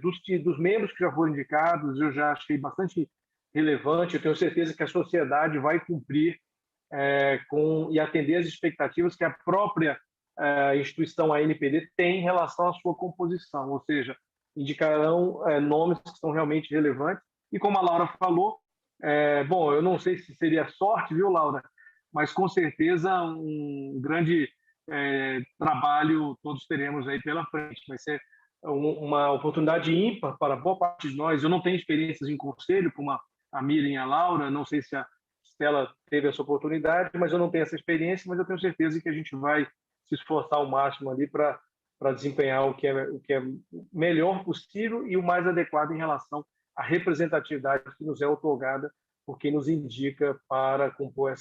dos membros que já foram indicados eu já achei bastante relevante. Eu tenho certeza que a sociedade vai cumprir e atender às expectativas que a própria instituição ANPD tem em relação à sua composição, ou seja, indicarão nomes que são realmente relevantes. E como a Laura falou, bom, eu não sei se seria sorte, viu, Laura? Mas com certeza um grande trabalho todos teremos aí pela frente. Vai ser uma oportunidade ímpar para boa parte de nós. Eu não tenho experiências em conselho, como a Miriam e a Laura, não sei se a Estela teve essa oportunidade, mas eu não tenho essa experiência, mas eu tenho certeza que a gente vai se esforçar ao máximo ali para desempenhar o que é melhor possível e o mais adequado em relação à representatividade que nos é otorgada por quem nos indica para compor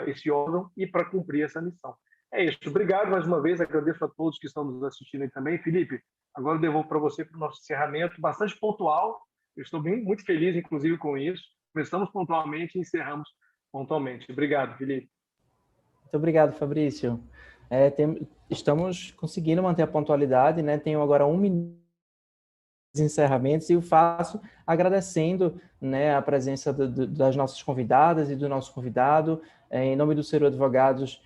esse órgão e para cumprir essa missão. É isso. Obrigado mais uma vez. Agradeço a todos que estão nos assistindo aí também. Felipe, agora eu devolvo para você para o nosso encerramento bastante pontual. Eu estou muito feliz, inclusive, com isso. Começamos pontualmente e encerramos pontualmente. Obrigado, Felipe. Muito obrigado, Fabrício. Estamos conseguindo manter a pontualidade, né? Tenho agora 1 minuto de encerramentos e o faço agradecendo, né, a presença das nossas convidadas e do nosso convidado. Em nome do Ceru Advogados,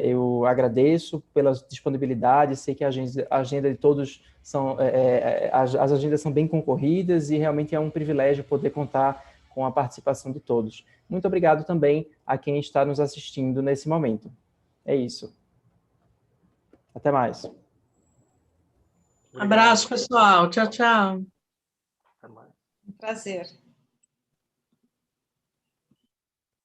Eu agradeço pela disponibilidade, sei que a agenda de todos as agendas são bem concorridas e realmente é um privilégio poder contar com a participação de todos. Muito obrigado também a quem está nos assistindo nesse momento. É isso. Até mais. Abraço, pessoal. Tchau, tchau. Até mais. Um prazer.